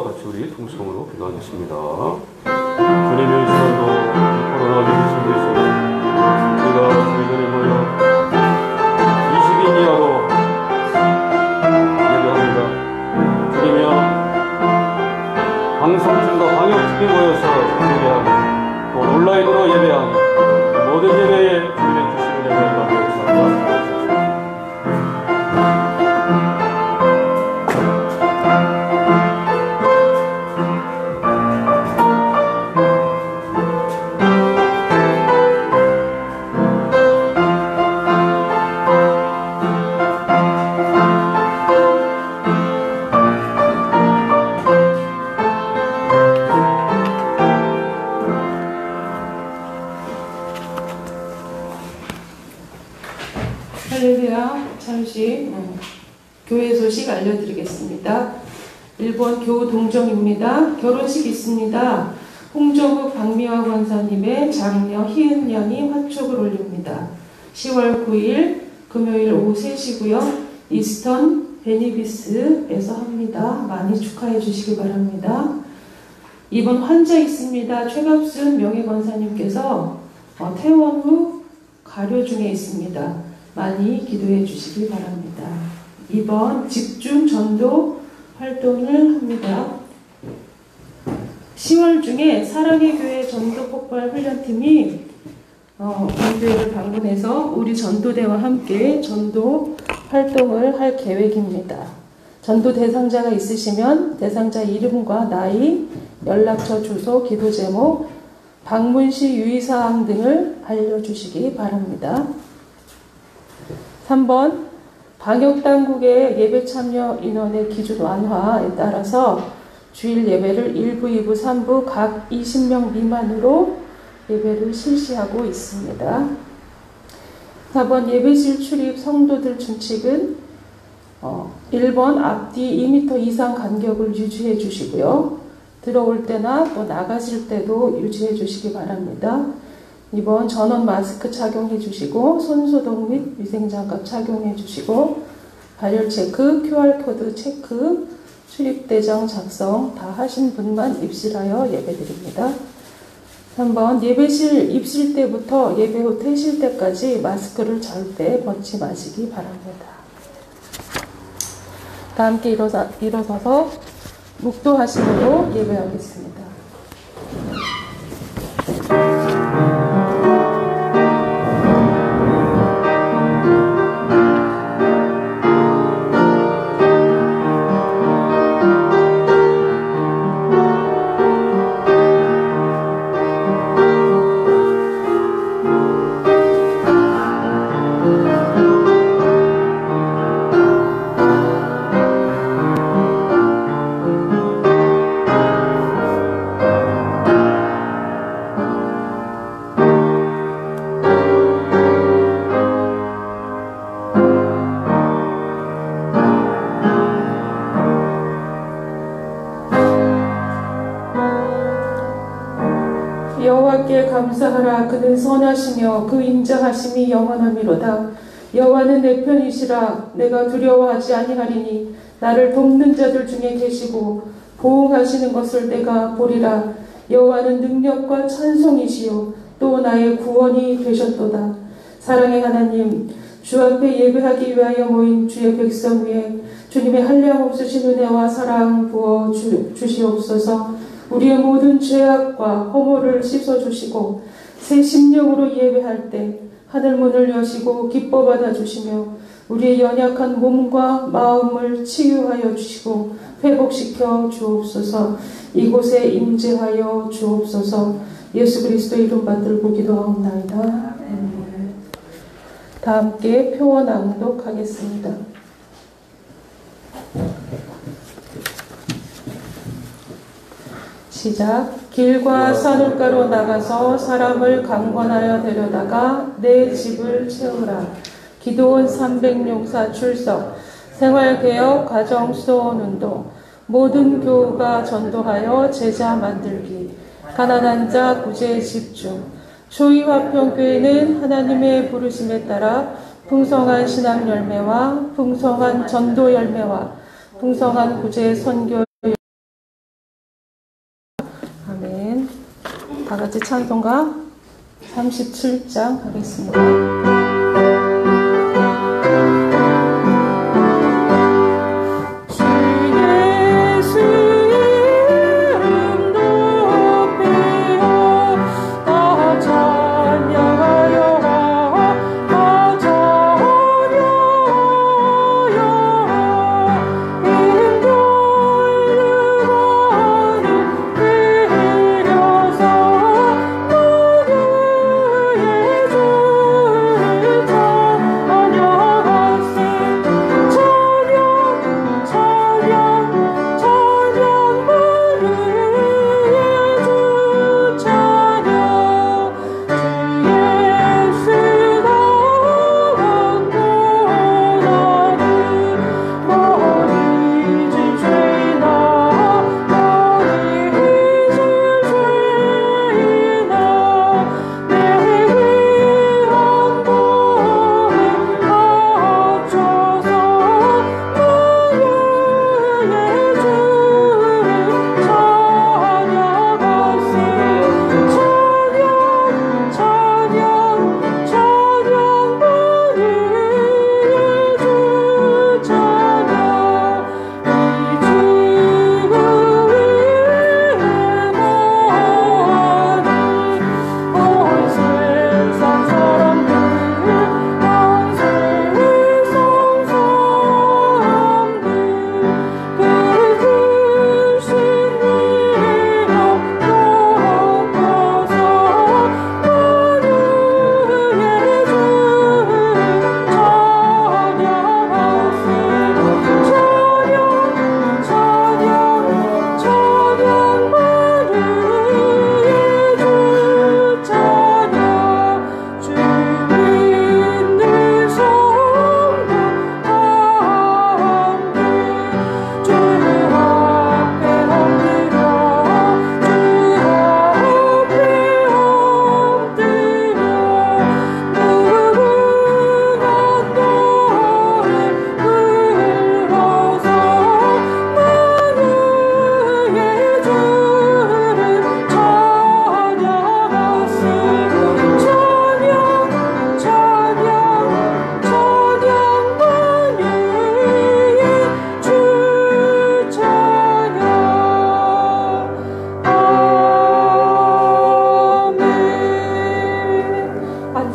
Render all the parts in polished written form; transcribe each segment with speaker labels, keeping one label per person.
Speaker 1: 같이 우리 통성으로 기도하겠습니다. 주님의 시간도 코로나 위기 속에서 우리가 주의전에 모여 20인 이하로 예배합니다. 주님이여, 방송중과 방역팀이 모여서 예배하고 또 온라인으로 예배하는 모든 예배에 주님의 주시는 예배를 감사합니다.
Speaker 2: 할렐루야. 잠시 교회 소식 알려드리겠습니다. 일본 교동정입니다. 결혼식 있습니다. 홍조국 박미화 권사님의 장녀 희은 양이 화촉을 올립니다. 10월 9일 금요일 오후 3시고요. 이스턴 베니비스에서 합니다. 많이 축하해 주시기 바랍니다. 이번 환자 있습니다. 최갑순 명예권사님께서 퇴원 후 가료 중에 있습니다. 많이 기도해 주시기 바랍니다. 이번 집중 전도 활동을 합니다. 10월 중에 사랑의 교회 전도 폭발 훈련팀이 우리 교회를 방문해서 우리 전도대와 함께 전도 활동을 할 계획입니다. 전도 대상자가 있으시면 대상자 이름과 나이, 연락처 주소, 기도 제목, 방문 시 유의사항 등을 알려주시기 바랍니다. 3번, 방역당국의 예배 참여 인원의 기준 완화에 따라서 주일 예배를 1부, 2부, 3부 각 20명 미만으로 예배를 실시하고 있습니다. 4번, 예배실 출입 성도들 준칙은 1번, 앞뒤 2m 이상 간격을 유지해 주시고요. 들어올 때나 또 나가실 때도 유지해 주시기 바랍니다. 2번, 전원 마스크 착용해 주시고 손소독 및 위생장갑 착용해 주시고 발열 체크, QR코드 체크, 출입대장 작성 다 하신 분만 입실하여 예배드립니다. 3번, 예배실 입실 때부터 예배 후 퇴실 때까지 마스크를 절대 벗지 마시기 바랍니다. 다 함께 일어서서 묵도하심으로 예배하겠습니다. 여호와께 감사하라. 그는 선하시며 그 인자하심이 영원하미로다. 여호와는 내 편이시라. 내가 두려워하지 아니하리니 나를 돕는 자들 중에 계시고 보응하시는 것을 내가 보리라. 여호와는 능력과 찬송이시요 또 나의 구원이 되셨도다. 사랑의 하나님, 주 앞에 예배하기 위하여 모인 주의 백성 위에 주님의 한량없으신 은혜와 사랑 부어 주시옵소서. 우리의 모든 죄악과 허물을 씻어주시고 새 심령으로 예배할 때 하늘문을 여시고 기뻐 받아주시며 우리의 연약한 몸과 마음을 치유하여 주시고 회복시켜 주옵소서. 이곳에 임재하여 주옵소서. 예수 그리스도 이름 받들고 기도하옵나이다. 다 함께 표어 낭독하겠습니다. 시작. 길과 산울가로 나가서 사람을 강권하여 데려다가 내 집을 채우라. 기도원 300용사 출석. 생활개혁 가정수도원운동. 모든 교우가 전도하여 제자 만들기. 가난한 자 구제에 집중. 초이화평교회는 하나님의 부르심에 따라 풍성한 신앙 열매와 풍성한 전도 열매와 풍성한 구제 선교 다 같이 찬송가 37장 하겠습니다.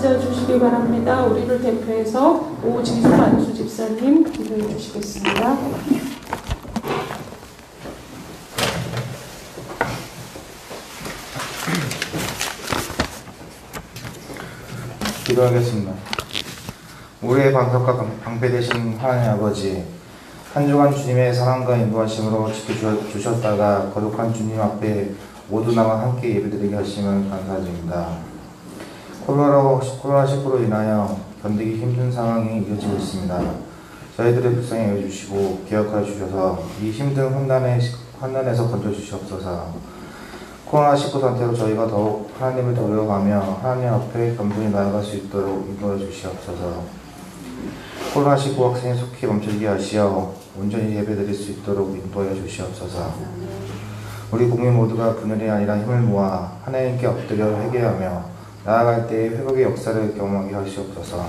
Speaker 2: 앉아주시기 바랍니다. 우리를 대표해서 오진수 안수 집사님 기도해 주시겠습니다.
Speaker 3: 기도하겠습니다. 우리의 방석과 방패 되신 하나님 아버지, 한 주간 주님의 사랑과 인도하심으로 지켜주셨다가 거룩한 주님 앞에 모두 나와 함께 예배드리게 하심을 감사드립니다. 코로나19로 인하여 견디기 힘든 상황이 이어지고 있습니다. 저희들의 불쌍히 여겨주시고 기억하여 주셔서 이 힘든 환난에서 건져주시옵소서. 코로나19 상태로 저희가 더욱 하나님을 두려워하며 하나님 앞에 겸손히 나아갈 수 있도록 인도해 주시옵소서. 코로나19 확산이 속히 멈추게 하시어 온전히 예배드릴 수 있도록 인도해 주시옵소서. 우리 국민 모두가 분열이 아니라 힘을 모아 하나님께 엎드려 회개하며 나아갈 때의 회복의 역사를 경험하게 하시옵소서.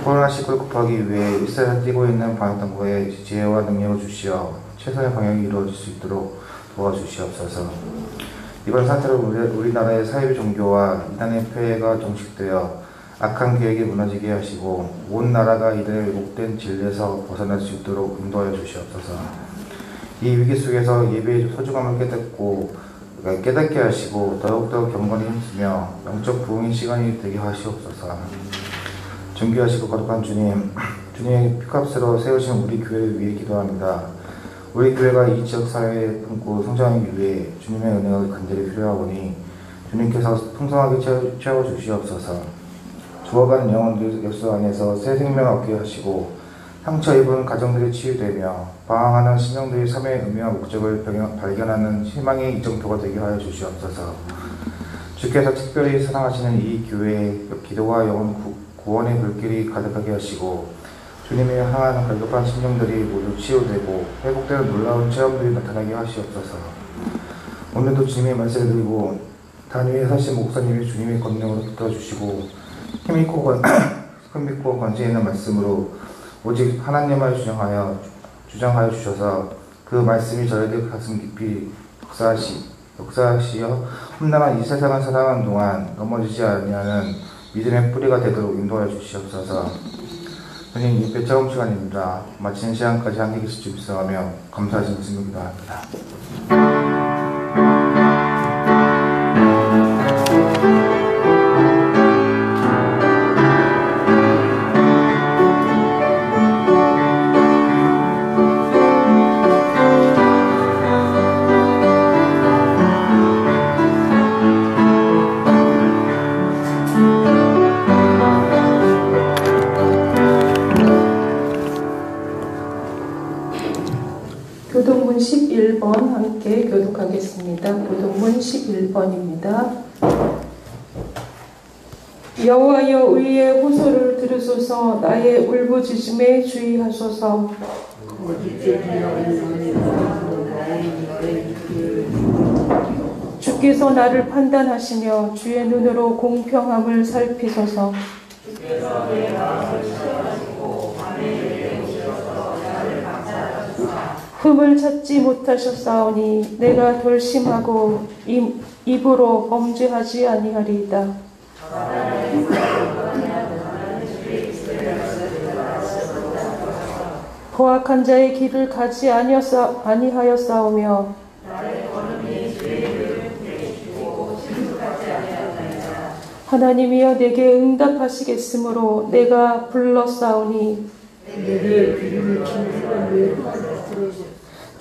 Speaker 3: 코로나19를 극복하기 위해 일사를 뛰고 있는 방역당국에 지혜와 능력을 주시어 최선의 방역이 이루어질 수 있도록 도와주시옵소서. 이번 사태로 우리나라의 사이비 종교와 이단의 폐해가 종식되어 악한 계획이 무너지게 하시고 온 나라가 이들의 왜곡된 진리에서 벗어날 수 있도록 인도하여 주시옵소서. 이 위기 속에서 예배의 소중함을 깨닫게 하시고 더욱더 경건히 힘쓰며 영적 부흥의 시간이 되게 하시옵소서. 존귀하시고 거룩한 주님, 주님의 피값으로 세우신 우리 교회를 위해 기도합니다. 우리 교회가 이 지역 사회에 품고 성장하기 위해 주님의 은혜가 간절히 필요하오니 주님께서 풍성하게 채워주시옵소서. 죽어가는 영혼들 역수 안에서 새 생명을 얻게 하시고 상처 입은 가정들이 치유되며 방황하는 심령들이 삶의 의미와 목적을 발견하는 희망의 이정표가 되게 하여 주시옵소서. 주께서 특별히 사랑하시는 이 교회에 기도와 영혼 구원의 불길이 가득하게 하시고 주님의 향한 갈급한 심령들이 모두 치유되고 회복되는 놀라운 체험들이 나타나게 하시옵소서. 오늘도 주님의 말씀을 들고 단 위에 서신 목사님이 주님의 권능으로 붙들어주시고 힘있고 권세 있는 말씀으로 오직 하나님을 주장하여 주셔서 그 말씀이 저희들 가슴 깊이 역사하시어 험난한 이 세상을 살아가는 동안 넘어지지 아니하는 믿음의 뿌리가 되도록 인도하여 주시옵소서. 선생님, 예배 처음 시간입니다. 마치는 시간까지 함께 계실 줄 믿사오며 감사하신 말씀을 기도합니다.
Speaker 2: 교동문 11번 함께 교독하겠습니다. 교동문 11번입니다. 여호와여 의의 호소를 들으소서. 나의 울부짖음에 주의하소서. 주께서 나를 판단하시며 주의 눈으로 공평함을 살피소서. 흠을 찾지 못하셨사오니 내가 돌심하고 입으로 범죄하지 아니하리이다. 포악한 자의 길을 가지 아니하였사오며 하나님이여 내게 응답하시겠으므로 내가 불렀사오니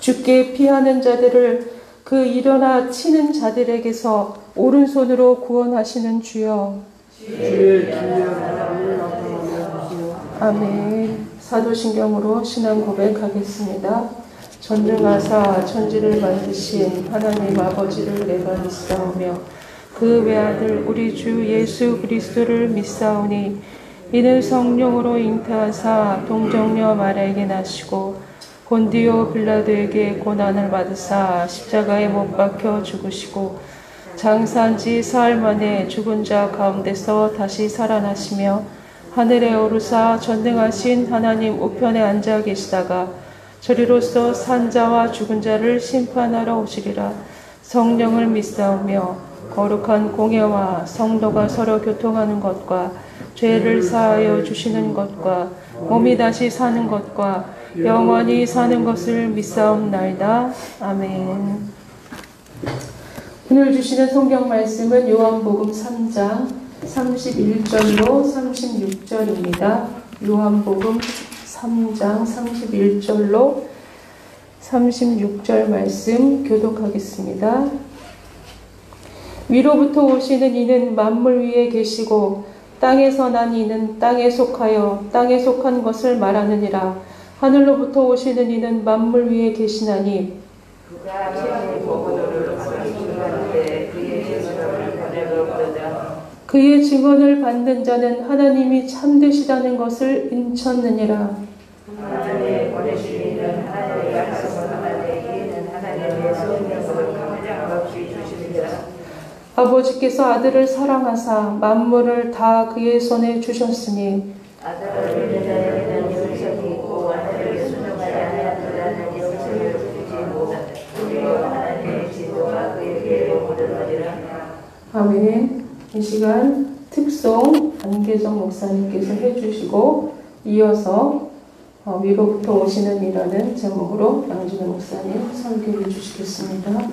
Speaker 2: 주께 피하는 자들을 그 일어나 치는 자들에게서 오른손으로 구원하시는 주여. 아멘. 사도신경으로 신앙 고백하겠습니다. 전능하사 천지를 만드신 하나님 아버지를 내가 믿사오며 그 외아들 우리 주 예수 그리스도를 믿사오니 이는 성령으로 잉태하사 동정녀 마리아에게 나시고 본디오 빌라도에게 고난을 받으사 십자가에 못 박혀 죽으시고 장사한 지 사흘 만에 죽은 자 가운데서 다시 살아나시며 하늘에 오르사 전능하신 하나님 우편에 앉아 계시다가 저리로서 산 자와 죽은 자를 심판하러 오시리라. 성령을 믿사오며 거룩한 공예와 성도가 서로 교통하는 것과 죄를 사하여 주시는 것과 몸이 다시 사는 것과 영원히 사는 것을 믿사옵나이다. 아멘. 오늘 주시는 성경 말씀은 요한복음 3장 31절로 36절입니다. 요한복음 3장 31절로 36절 말씀 교독하겠습니다. 위로부터 오시는 이는 만물 위에 계시고 땅에서 난 이는 땅에 속하여 땅에 속한 것을 말하느니라. 하늘로부터 오시는 이는 만물 위에 계시나니 그의 증언을 받는 자는 하나님이 참되시다는 것을 인쳤느니라. 아버지께서 아들을 사랑하사 만물을 다 그의 손에 주셨으니 아멘. 이 시간 특송 안계정 목사님께서 해주시고 이어서 위로부터 오시는 이라는 제목으로 양준호 목사님 설교해 주시겠습니다.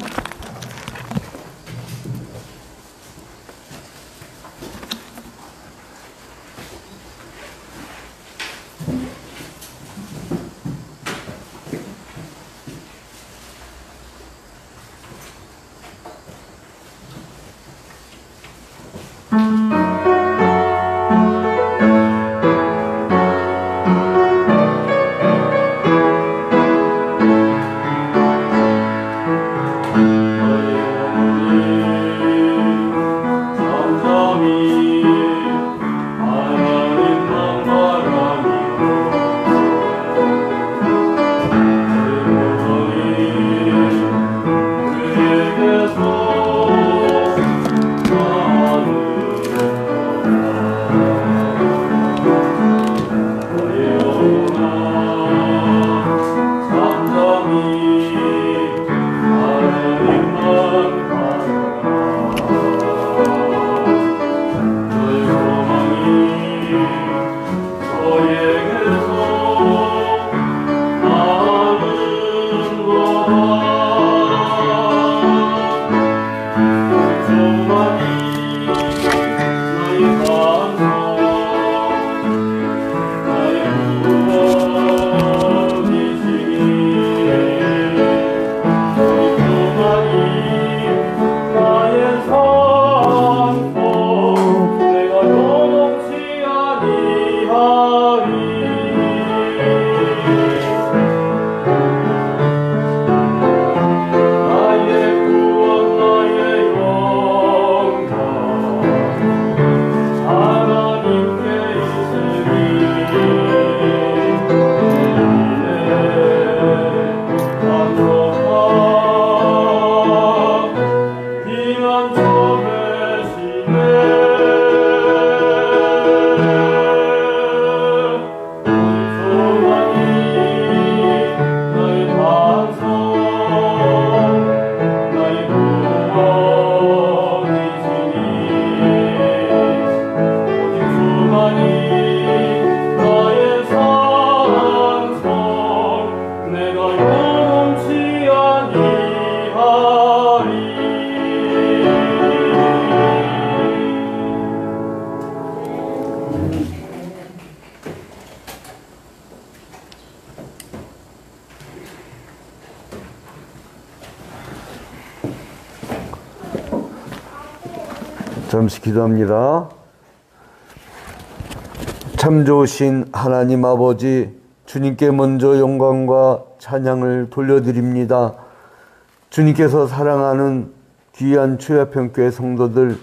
Speaker 4: 잠시 기도합니다. 참 좋으신 하나님 아버지, 주님께 먼저 영광과 찬양을 돌려드립니다. 주님께서 사랑하는 귀한 최야평교회 성도들,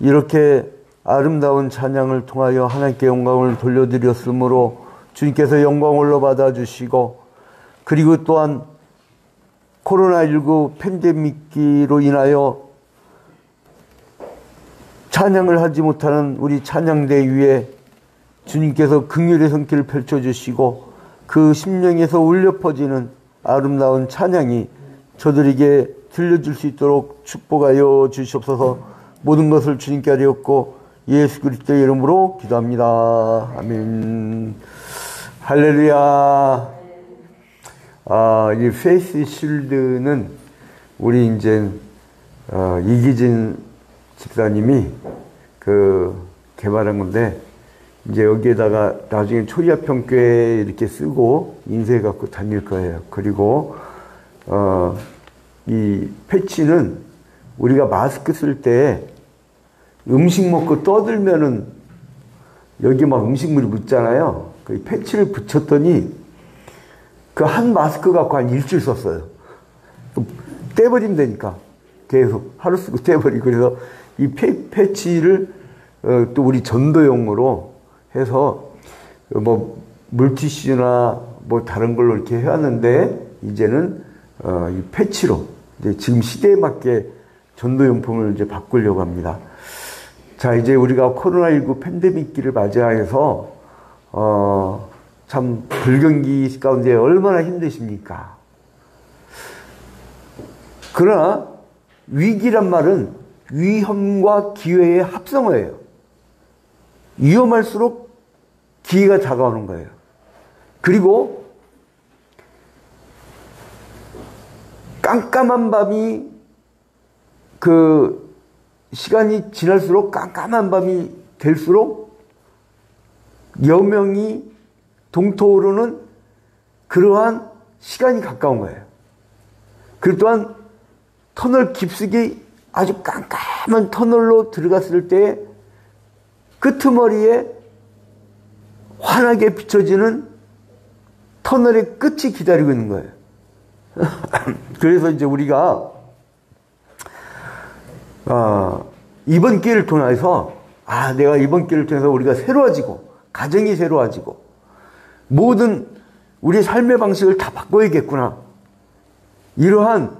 Speaker 4: 이렇게 아름다운 찬양을 통하여 하나님께 영광을 돌려드렸으므로 주님께서 영광을 받아주시고, 그리고 또한 코로나19 팬데믹기로 인하여 찬양을 하지 못하는 우리 찬양대 위에 주님께서 긍휼의 손길을 펼쳐주시고, 그 심령에서 울려 퍼지는 아름다운 찬양이 저들에게 들려줄 수 있도록 축복하여 주시옵소서. 모든 것을 주님께 하리옵고 예수 그리스도의 이름으로 기도합니다. 아멘. 할렐루야. 이 페이스 실드는 우리 이제 이기진 집사님이 개발한 건데, 이제 여기에다가 나중에 초리아평교에 이렇게 쓰고 인쇄해 갖고 다닐 거예요. 그리고 이 패치는 우리가 마스크 쓸 때 음식 먹고 떠들면은 여기 막 음식물이 묻잖아요. 그 패치를 붙였더니 그 한 마스크 갖고 한 일주일 썼어요. 떼버리면 되니까 계속 하루 쓰고 떼버리고. 그래서 이 패치를 또 우리 전도용으로 해서 뭐 물티슈나 뭐 다른 걸로 이렇게 해왔는데, 이제는 이 패치로 이제 지금 시대에 맞게 전도용품을 이제 바꾸려고 합니다. 자, 이제 우리가 코로나19 팬데믹기를 맞이해서 참 불경기 가운데 얼마나 힘드십니까? 그러나 위기란 말은 위험과 기회의 합성어예요. 위험할수록 기회가 다가오는 거예요. 그리고 깜깜한 밤이, 시간이 지날수록 깜깜한 밤이 될수록 여명이 동토오르는 그러한 시간이 가까운 거예요. 그리고 또한 터널 깊숙이 아주 깜깜한 터널로 들어갔을 때 끄트머리에 환하게 비춰지는 터널의 끝이 기다리고 있는 거예요. 그래서 이제 우리가 이번 기회를 통해서 내가 이번 기회를 통해서 우리가 새로워지고, 가정이 새로워지고, 모든 우리의 삶의 방식을 다 바꿔야겠구나, 이러한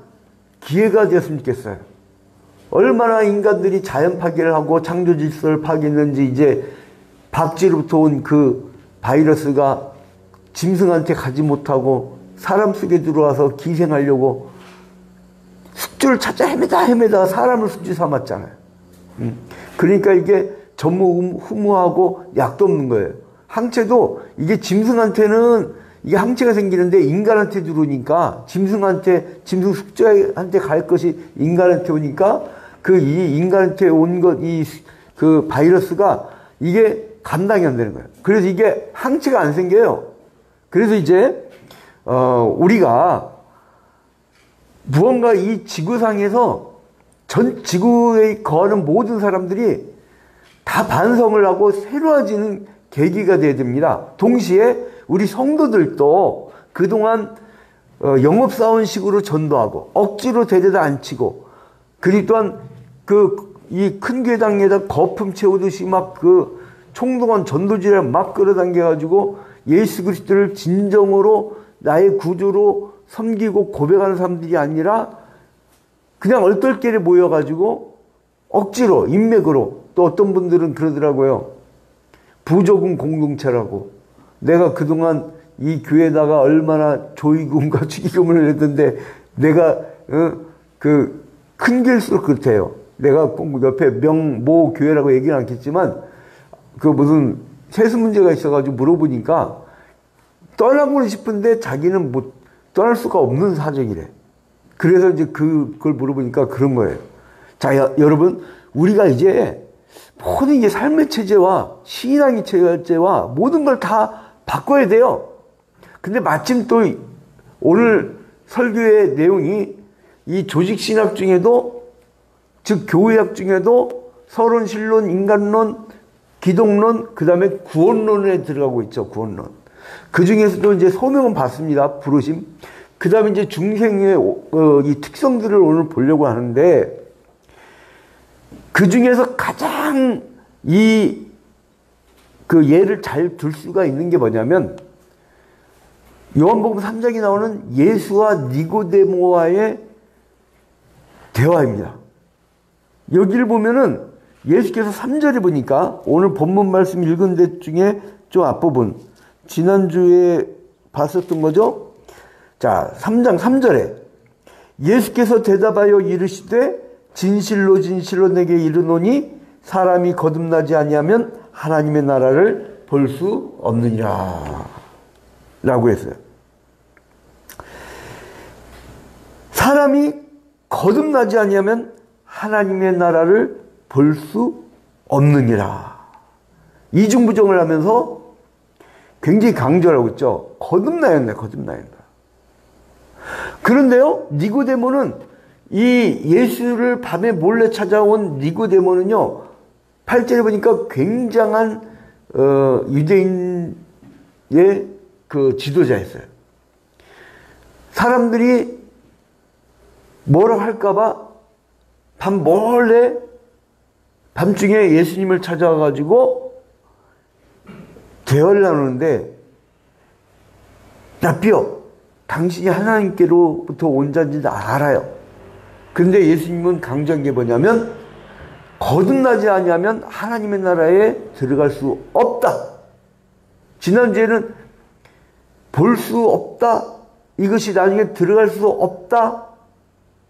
Speaker 4: 기회가 되었으면 좋겠어요. 얼마나 인간들이 자연 파괴를 하고 창조 질서를 파괴했는지, 이제 박쥐로부터 온 그 바이러스가 짐승한테 가지 못하고 사람 속에 들어와서 기생하려고 숙주를 찾아 헤매다 사람을 숙주 삼았잖아요. 그러니까 이게 전무후무하고 약도 없는 거예요. 항체도 이게 짐승한테는 이게 항체가 생기는데 인간한테 들어오니까, 짐승 숙주한테 갈 것이 인간한테 오니까 이 인간한테 온 것, 그 바이러스가 이게 감당이 안 되는 거예요. 그래서 이게 항체가 안 생겨요. 그래서 이제 우리가 무언가 이 지구상에서 전 지구에 거하는 모든 사람들이 다 반성을 하고 새로워지는 계기가 되어야 됩니다. 동시에 우리 성도들도 그동안 영업사원식으로 전도하고 억지로 데려다 앉히고, 그리고 또한 이 큰 교회당에다 거품 채우듯이 막 총동원 전도지를 막 끌어당겨가지고 예수 그리스도를 진정으로 나의 구주로 섬기고 고백하는 사람들이 아니라 그냥 얼떨결에 모여가지고 억지로 인맥으로, 또 어떤 분들은 그러더라고요. 부조금 공동체라고. 내가 그동안 이 교회에다가 얼마나 조의금과 축의금을 냈던데 내가 큰 길수록 그렇대요. 내가 꼭 옆에 모 교회라고 얘기는 않겠지만 무슨 세수 문제가 있어가지고 물어보니까 떠나고 싶은데 자기는 떠날 수가 없는 사정이래. 그래서 이제 그걸 물어보니까 그런 거예요. 자, 여러분, 우리가 이제 모든 이제 삶의 체제와 신앙의 체제와 모든 걸 다 바꿔야 돼요. 근데 마침 또 오늘 설교의 내용이 이 조직신학 중에도, 즉 교회학 중에도 서론, 신론, 인간론, 기독론, 그 다음에 구원론에 들어가고 있죠. 구원론. 그 중에서도 이제 소명은 받습니다. 부르심. 그 다음에 이제 중생의 이 특성들을 오늘 보려고 하는데, 그 중에서 가장 그 예를 잘 들 수가 있는 게 뭐냐면, 요한복음 3장에 나오는 예수와 니고데모와의 대화입니다. 여기를 보면은 예수께서 3절에 보니까 오늘 본문 말씀 읽은 데 중에 좀 앞부분, 지난주에 봤었던 거죠? 자, 3장 3절에 예수께서 대답하여 이르시되 진실로 진실로 내게 이르노니 사람이 거듭나지 아니하면 하나님의 나라를 볼 수 없느니라 라고 했어요. 사람이 거듭나지 아니하면 하나님의 나라를 볼 수 없느니라. 이중부정을 하면서 굉장히 강조하고 있죠. 거듭나야 한다. 거듭나야 한다. 그런데요, 니고데모는 이 예수를 밤에 몰래 찾아온 니고데모는요, 8절에 보니까 굉장한 유대인의 그 지도자였어요. 사람들이 뭐라 할까봐 밤 몰래 밤중에 예수님을 찾아와가지고 대화를 나누는데, 라삐요, 당신이 하나님께로부터 온 자인지 알아요. 근데 예수님은 강조한 게 뭐냐면, 거듭나지 아니하면 하나님의 나라에 들어갈 수 없다. 지난주에는 볼 수 없다, 이것이 나중에 들어갈 수 없다,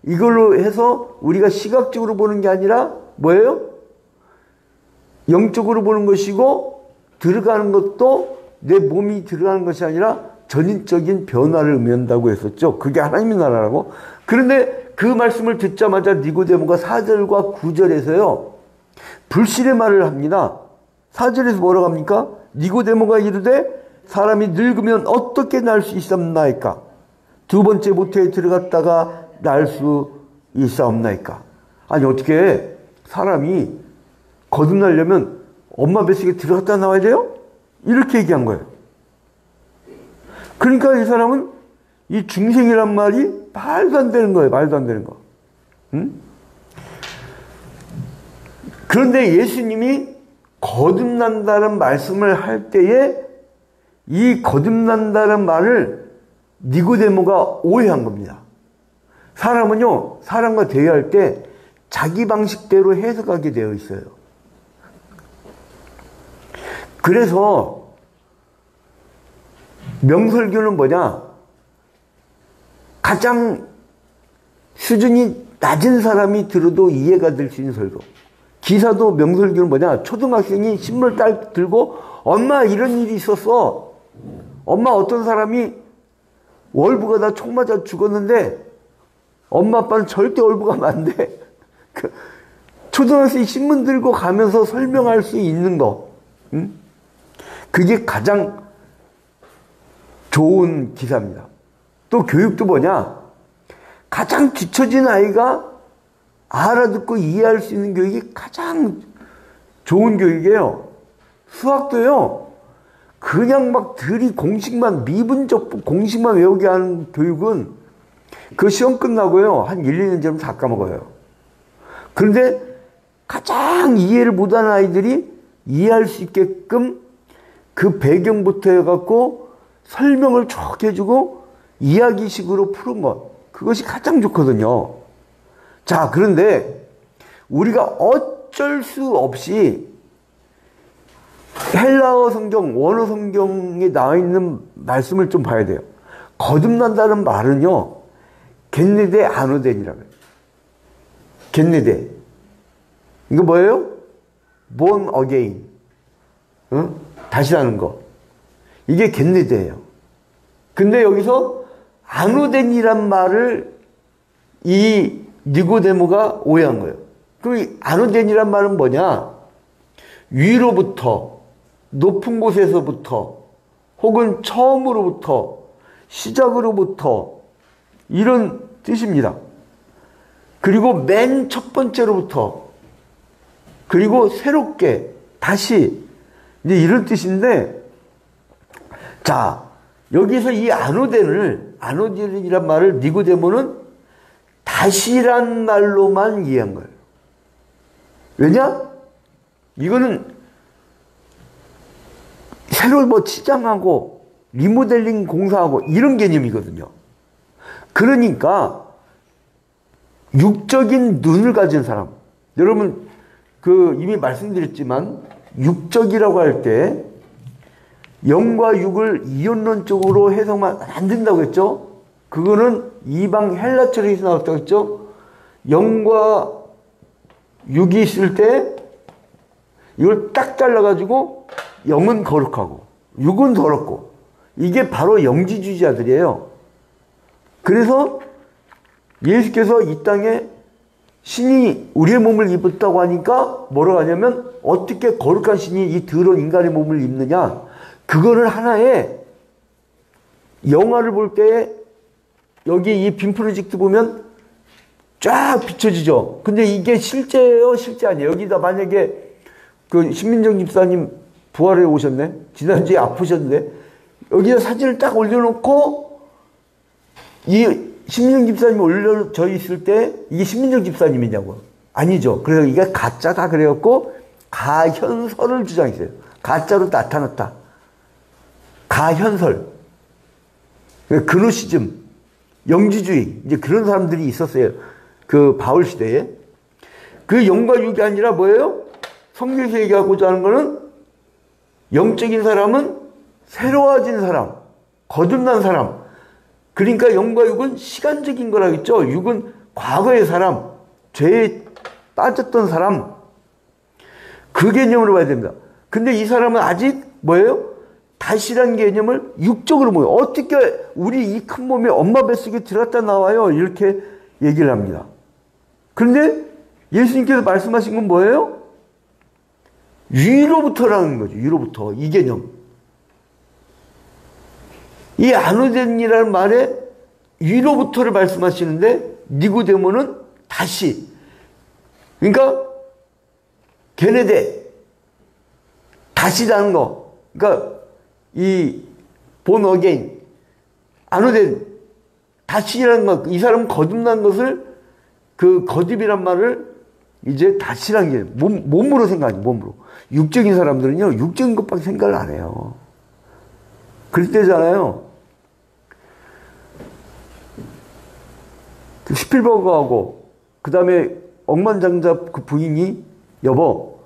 Speaker 4: 이걸로 해서 우리가 시각적으로 보는 게 아니라 뭐예요? 영적으로 보는 것이고, 들어가는 것도 내 몸이 들어가는 것이 아니라 전인적인 변화를 의미한다고 했었죠. 그게 하나님의 나라라고. 그런데 그 말씀을 듣자마자 니고데모가 4절과 9절에서요, 불신의 말을 합니다. 4절에서 뭐라고 합니까? 니고데모가 이르되 사람이 늙으면 어떻게 날 수 있사옵나이까? 두 번째 모태에 들어갔다가 날 수 있사옵나이까? 아니, 어떻게 사람이 거듭나려면 엄마 뱃속에 들어갔다 나와야 돼요? 이렇게 얘기한 거예요. 그러니까 이 사람은 이 중생이란 말이 말도 안 되는 거예요. 말도 안 되는 거. 응? 그런데 예수님이 거듭난다는 말씀을 할 때에 이 거듭난다는 말을 니고데모가 오해한 겁니다. 사람은요, 사람과 대화할 때 자기 방식대로 해석하게 되어 있어요. 그래서 명설교는 뭐냐? 가장 수준이 낮은 사람이 들어도 이해가 될 수 있는 설교. 기사도 명설교는 뭐냐? 초등학생이 신문을 딱 들고, 엄마 이런 일이 있었어. 엄마 어떤 사람이 월부가 다 총 맞아 죽었는데 엄마 아빠는 절대 월부가면 안 돼. 초등학생이 신문 들고 가면서 설명할 수 있는 거. 응? 그게 가장 좋은 기사입니다. 또 교육도 뭐냐? 가장 뒤처진 아이가 알아듣고 이해할 수 있는 교육이 가장 좋은 교육이에요. 수학도요, 그냥 막 들이 공식만, 미분적 공식만 외우게 하는 교육은 그 시험 끝나고요, 한 1, 2년 전에 다 까먹어요. 그런데 가장 이해를 못하는 아이들이 이해할 수 있게끔 그 배경부터 해갖고 설명을 쭉 해주고 이야기식으로 푸는 것, 그것이 가장 좋거든요. 자, 그런데 우리가 어쩔 수 없이 헬라어 성경, 원어 성경에 나와 있는 말씀을 좀 봐야 돼요. 거듭난다는 말은요, 겟네데 아노덴이라고 해요. 겟네데. 이거 뭐예요? born again. 다시 사는 거. 이게 겟네데예요. 근데 여기서 아노덴이란 말을 이 니고데모가 오해한 거예요. 그럼 이 아노덴이란 말은 뭐냐? 위로부터, 높은 곳에서부터, 혹은 처음으로부터, 시작으로부터, 이런 뜻입니다. 그리고 맨 첫 번째로부터, 그리고 새롭게 다시 이제 이런 뜻인데, 자 여기서 이 아노덴이란 말을 니고데모는 다시란 말로만 이해한 거예요. 왜냐? 이거는 새로 뭐 치장하고 리모델링 공사하고 이런 개념이거든요. 그러니까 육적인 눈을 가진 사람, 여러분 이미 말씀드렸지만 육적이라고 할 때 영과 육을 이원론적으로 해석만 안 된다고 했죠. 그거는 이방 헬라 철학에서 나왔다고 했죠. 영과 육이 있을 때 이걸 딱 잘라가지고 영은 거룩하고 육은 더럽고, 이게 바로 영지주의자들이에요. 그래서 예수께서 이 땅에 신이 우리의 몸을 입었다고 하니까 뭐라고 하냐면, 어떻게 거룩한 신이 이 더러운 인간의 몸을 입느냐, 그거를 하나의 영화를 볼 때 여기 이 빔 프로젝트 보면 쫙 비춰지죠. 근데 이게 실제예요, 실제 아니에요? 여기다 만약에 신민정 집사님 부활해 오셨네, 지난주에 아프셨는데 여기다 사진을 딱 올려놓고 이 신민정 집사님이 올려져 있을 때 이게 신민정 집사님이냐고. 아니죠. 그래서 이게 가짜다 그래갖고 가현설을 주장했어요. 가짜로 나타났다. 가현설. 그노시즘, 영지주의, 이제 그런 사람들이 있었어요. 바울 시대에. 그 영과 육이 아니라 뭐예요? 성경에서 얘기하고자 하는 거는, 영적인 사람은 새로워진 사람, 거듭난 사람. 그러니까 영과 육은 시간적인 거라겠죠. 육은 과거의 사람, 죄에 빠졌던 사람, 그 개념으로 봐야 됩니다. 근데 이 사람은 아직 뭐예요? 다시란 개념을 육적으로 보여요. 어떻게 우리 이 큰 몸에 엄마 뱃속에 들어갔다 나와요? 이렇게 얘기를 합니다. 그런데 예수님께서 말씀하신 건 뭐예요? 위로부터라는 거죠. 위로부터. 이 개념. 이 아노덴이라는 말에 위로부터를 말씀하시는데, 니고데모는 다시. 그러니까 게네데, 다시라는 거. 그러니까 이 본 어게인, 아노덴, 다시라는 것, 이 사람 거듭난 것을, 거듭이란 말을 이제 다시란 게 몸으로 생각하죠. 몸으로. 육적인 사람들은요, 육적인 것밖에 생각을 안 해요. 그럴 때잖아요. 스필버그하고 그 다음에 억만장자 그 부인이, 여보,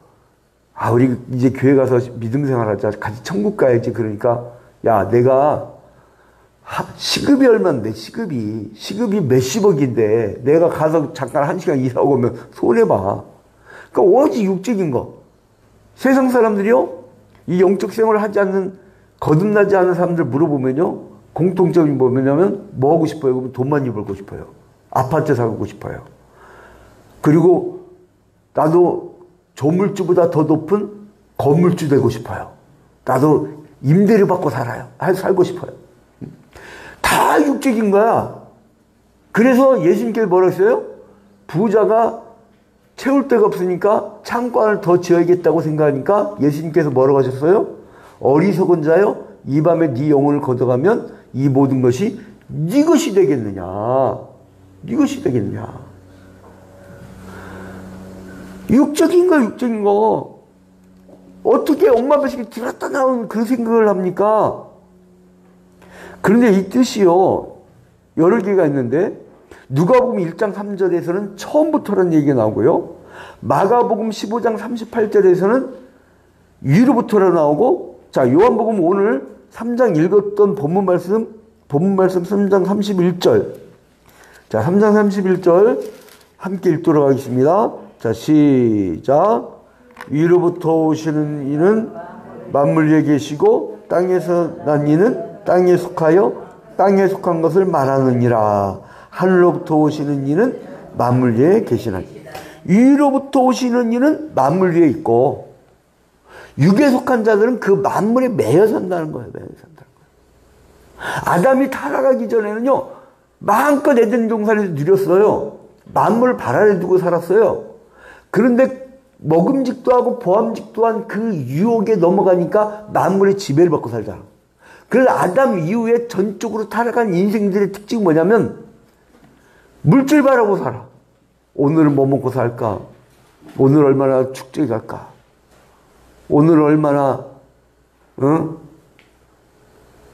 Speaker 4: 우리 이제 교회 가서 믿음 생활하자, 같이 천국 가야지. 그러니까, 야, 내가 시급이 얼마인데, 시급이 몇십억인데 내가 가서 잠깐 1시간 일하고 오면 손해봐. 그러니까 오직 육적인 거. 세상 사람들이요, 이 영적 생활을 하지 않는, 거듭나지 않은 사람들 물어보면요, 공통점이 뭐냐면 뭐 하고 싶어요? 그러면 돈 많이 벌고 싶어요. 아파트 사고 싶어요. 그리고 나도 조물주보다 더 높은 건물주 되고 싶어요. 나도 임대료 받고 살고 싶어요. 다 육적인 거야. 그래서 예수님께서 뭐라고 했어요? 부자가 채울 데가 없으니까 창고 안을 더 지어야겠다고 생각하니까 예수님께서 뭐라고 하셨어요? 어리석은 자여, 이 밤에 네 영혼을 걷어가면 이 모든 것이 네 것이 되겠느냐. 네 것이 되겠느냐. 육적인 거, 육적인 거. 어떻게 엄마 뱃속에 들어갔다 나오는 그 생각을 합니까? 그런데 이 뜻이요, 여러 개가 있는데, 누가복음 1장 3절에서는 처음부터라는 얘기가 나오고요, 마가복음 15장 38절에서는 위로부터라 나오고, 자, 요한복음 오늘 3장 읽었던 본문 말씀 3장 31절. 자, 3장 31절 함께 읽도록 하겠습니다. 자, 시작. 위로부터 오시는 이는 만물 위에 계시고 땅에서 난 이는 땅에 속하여 땅에 속한 것을 말하느니라. 하늘로부터 오시는 이는 만물 위에 계시나니. 위로부터 오시는 이는 만물 위에 있고, 육에 속한 자들은 그 만물에 매여 산다는 거예요. 매여 산다는 거예요. 아담이 타락하기 전에는요, 마음껏 에덴 동산에서 누렸어요. 만물을 발 아래 두고 살았어요. 그런데 먹음직도 하고 보암직도 한 그 유혹에 넘어가니까 만물의 지배를 받고 살잖아. 그래서 아담 이후에 전적으로 타락한 인생들의 특징이 뭐냐면 물질 바라고 살아. 오늘은 뭐 먹고 살까? 오늘 얼마나 축제 갈까? 오늘 얼마나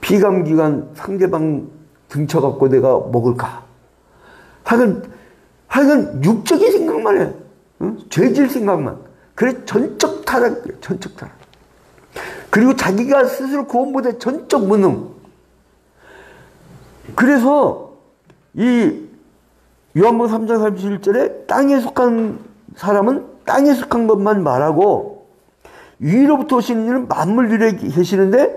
Speaker 4: 피감기관 상대방 등쳐갖고 내가 먹을까? 하여간 육적인 생각만 해. 죄질 생각만. 그래 전적 타락이야. 전적 타락. 그리고 자기가 스스로 구원 못해 전적 무능. 그래서 이 요한복음 3장 31절에 땅에 속한 사람은 땅에 속한 것만 말하고 위로부터 오시는 이는 만물 위에 계시는데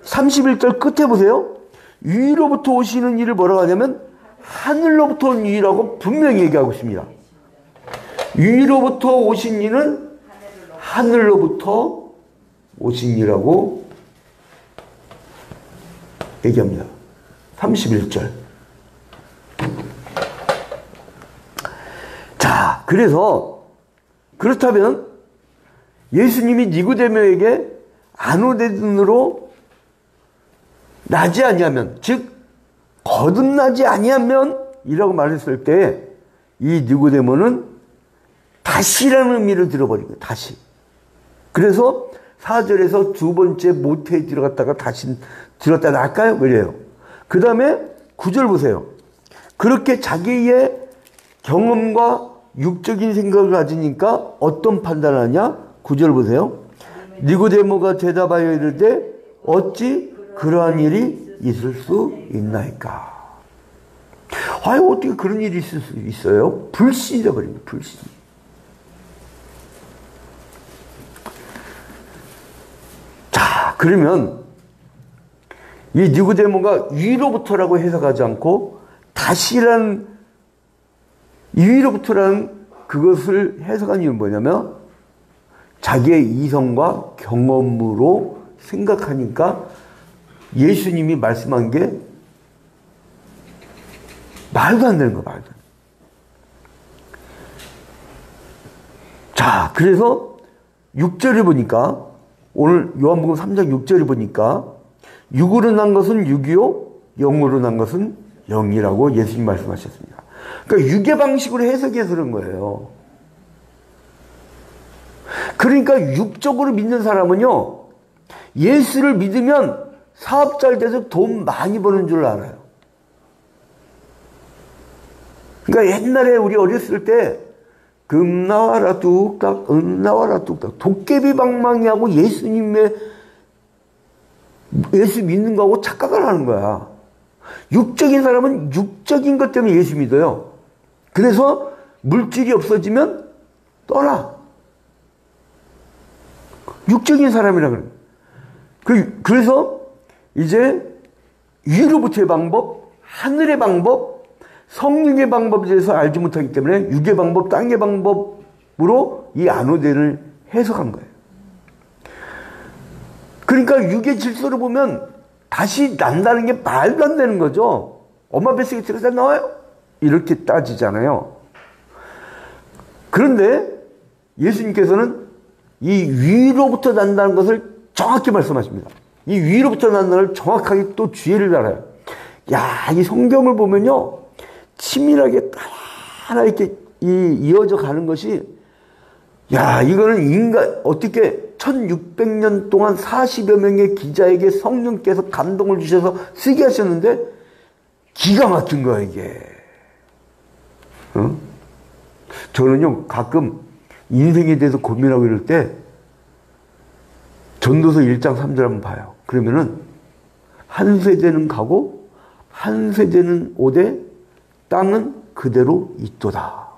Speaker 4: 31절 끝에 보세요. 위로부터 오시는 이를 뭐라고 하냐면 하늘로부터 온 이라고 분명히 얘기하고 있습니다. 위로부터 오신 이는 하늘로부터 오신 이라고 얘기합니다. 31절. 자, 그래서 그렇다면 예수님이 니고데모에게 안오데든으로 나지 아니하면, 즉 거듭나지 아니하면 이라고 말했을 때 이 니고데모는 다시라는 의미를 들어버린 거예요. 다시. 그래서 4절에서 두 번째 모태에 들어갔다가 다시 들었다 나갈까요? 그래요. 그 다음에 9절 보세요. 그렇게 자기의 경험과 육적인 생각을 가지니까 어떤 판단을 하냐? 9절 보세요. 니고데모가 대답하여 이르되 어찌 그러한 일이 있을 수 있나이까? 아유, 어떻게 그런 일이 있을 수 있어요? 불신이 되어버립니다. 불신. 자, 그러면 이 니고데모가 위로부터라고 해석하지 않고 다시라는 위로부터라는 그것을 해석한 이유는 뭐냐면 자기의 이성과 경험으로 생각하니까 예수님이 말씀한 게 말도 안 되는 거야. 말도 안 돼. 자, 그래서 6절에 보니까 오늘 요한복음 3장 6절에 보니까 육으로 난 것은 육이요 영으로 난 것은 영이라고 예수님 말씀하셨습니다. 그러니까 육의 방식으로 해석해서 그런 거예요. 그러니까 육적으로 믿는 사람은요, 예수를 믿으면 사업 잘 돼서 돈 많이 버는 줄 알아요. 그러니까 옛날에 우리 어렸을 때 금 나와라 뚝딱, 은 나와라 뚝딱, 도깨비 방망이하고 예수 믿는 거하고 착각을 하는 거야. 육적인 사람은 육적인 것 때문에 예수 믿어요. 그래서 물질이 없어지면 떠나. 육적인 사람이라 그래요. 그래서 이제 위로부터의 방법, 하늘의 방법, 성령의 방법에 대해서 알지 못하기 때문에 육의 방법, 땅의 방법으로 이 안오데를 해석한 거예요. 그러니까 육의 질서를 보면 다시 난다는 게 말도 안 되는 거죠. 엄마 뱃속에 들어서 나와요? 이렇게 따지잖아요. 그런데 예수님께서는 이 위로부터 난다는 것을 정확히 말씀하십니다. 이 위로부터 난다는 걸 정확하게 또 주의를 알아요. 야, 이 성경을 보면요, 치밀하게 하나 이렇게 이어져 가는 것이, 야, 이거는 어떻게 1600년 동안 40여 명의 기자에게 성령께서 감동을 주셔서 쓰게 하셨는데, 기가 막힌 거야, 이게. 저는요, 가끔 인생에 대해서 고민하고 이럴 때, 전도서 1장 3절 한번 봐요. 그러면은, 한 세대는 가고, 한 세대는 오되, 땅은 그대로 있도다.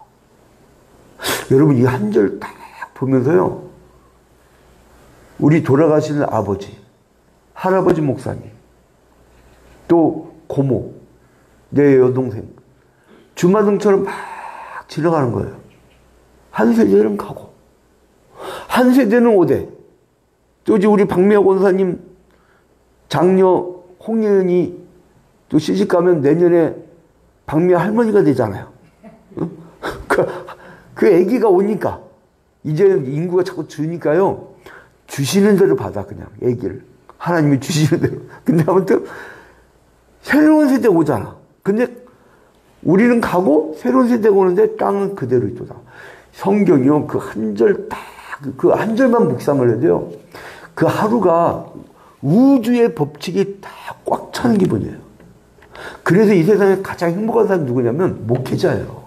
Speaker 4: 여러분, 이 한 절 딱 보면서요, 우리 돌아가시는 아버지, 할아버지 목사님, 또 고모, 내 여동생, 주마등처럼 막 지나가는 거예요. 한 세대는 가고, 한 세대는 오되, 또 이제 우리 박미혁 원사님 장녀 홍예은이 또 시집 가면 내년에 박미혁 할머니가 되잖아요. 그 아기가 오니까 이제 인구가 자꾸 주니까요. 주시는 대로 받아, 그냥, 얘기를. 하나님이 주시는 대로. 근데 아무튼, 새로운 세대가 오잖아. 근데 우리는 가고, 새로운 세대가 오는데 땅은 그대로 있도다. 성경이요, 그 한 절 딱, 그 한 절만 묵상을 해야 돼요. 그 하루가 우주의 법칙이 다 꽉 차는 기분이에요. 그래서 이 세상에 가장 행복한 사람이 누구냐면, 목회자예요.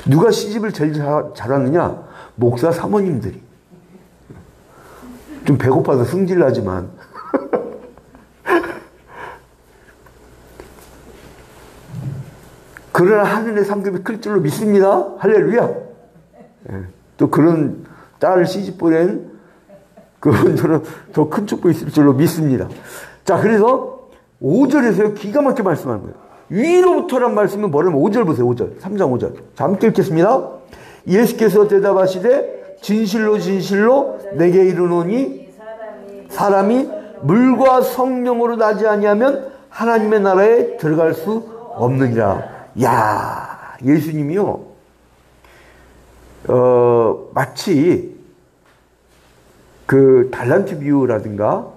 Speaker 4: 누가 시집을 제일 잘하느냐? 목사 사모님들이. 좀 배고파서 승질나지만. 그러나 하늘의 상급이 클 줄로 믿습니다. 할렐루야. 예. 또 그런 딸을 시집 보낸 그분들은 더 큰 축복이 있을 줄로 믿습니다. 자, 그래서 5절에서요, 기가 막히게 말씀하는 거예요. 위로부터란 말씀은 뭐냐면 5절 보세요. 5절. 3장 5절. 자, 함께 읽겠습니다. 예수께서 대답하시되 진실로 진실로 내게 이르노니 사람이 물과 성령으로 나지 아니하면 하나님의 나라에 들어갈 수 없느니라. 야, 예수님이요. 마치 그 달란트 비유라든가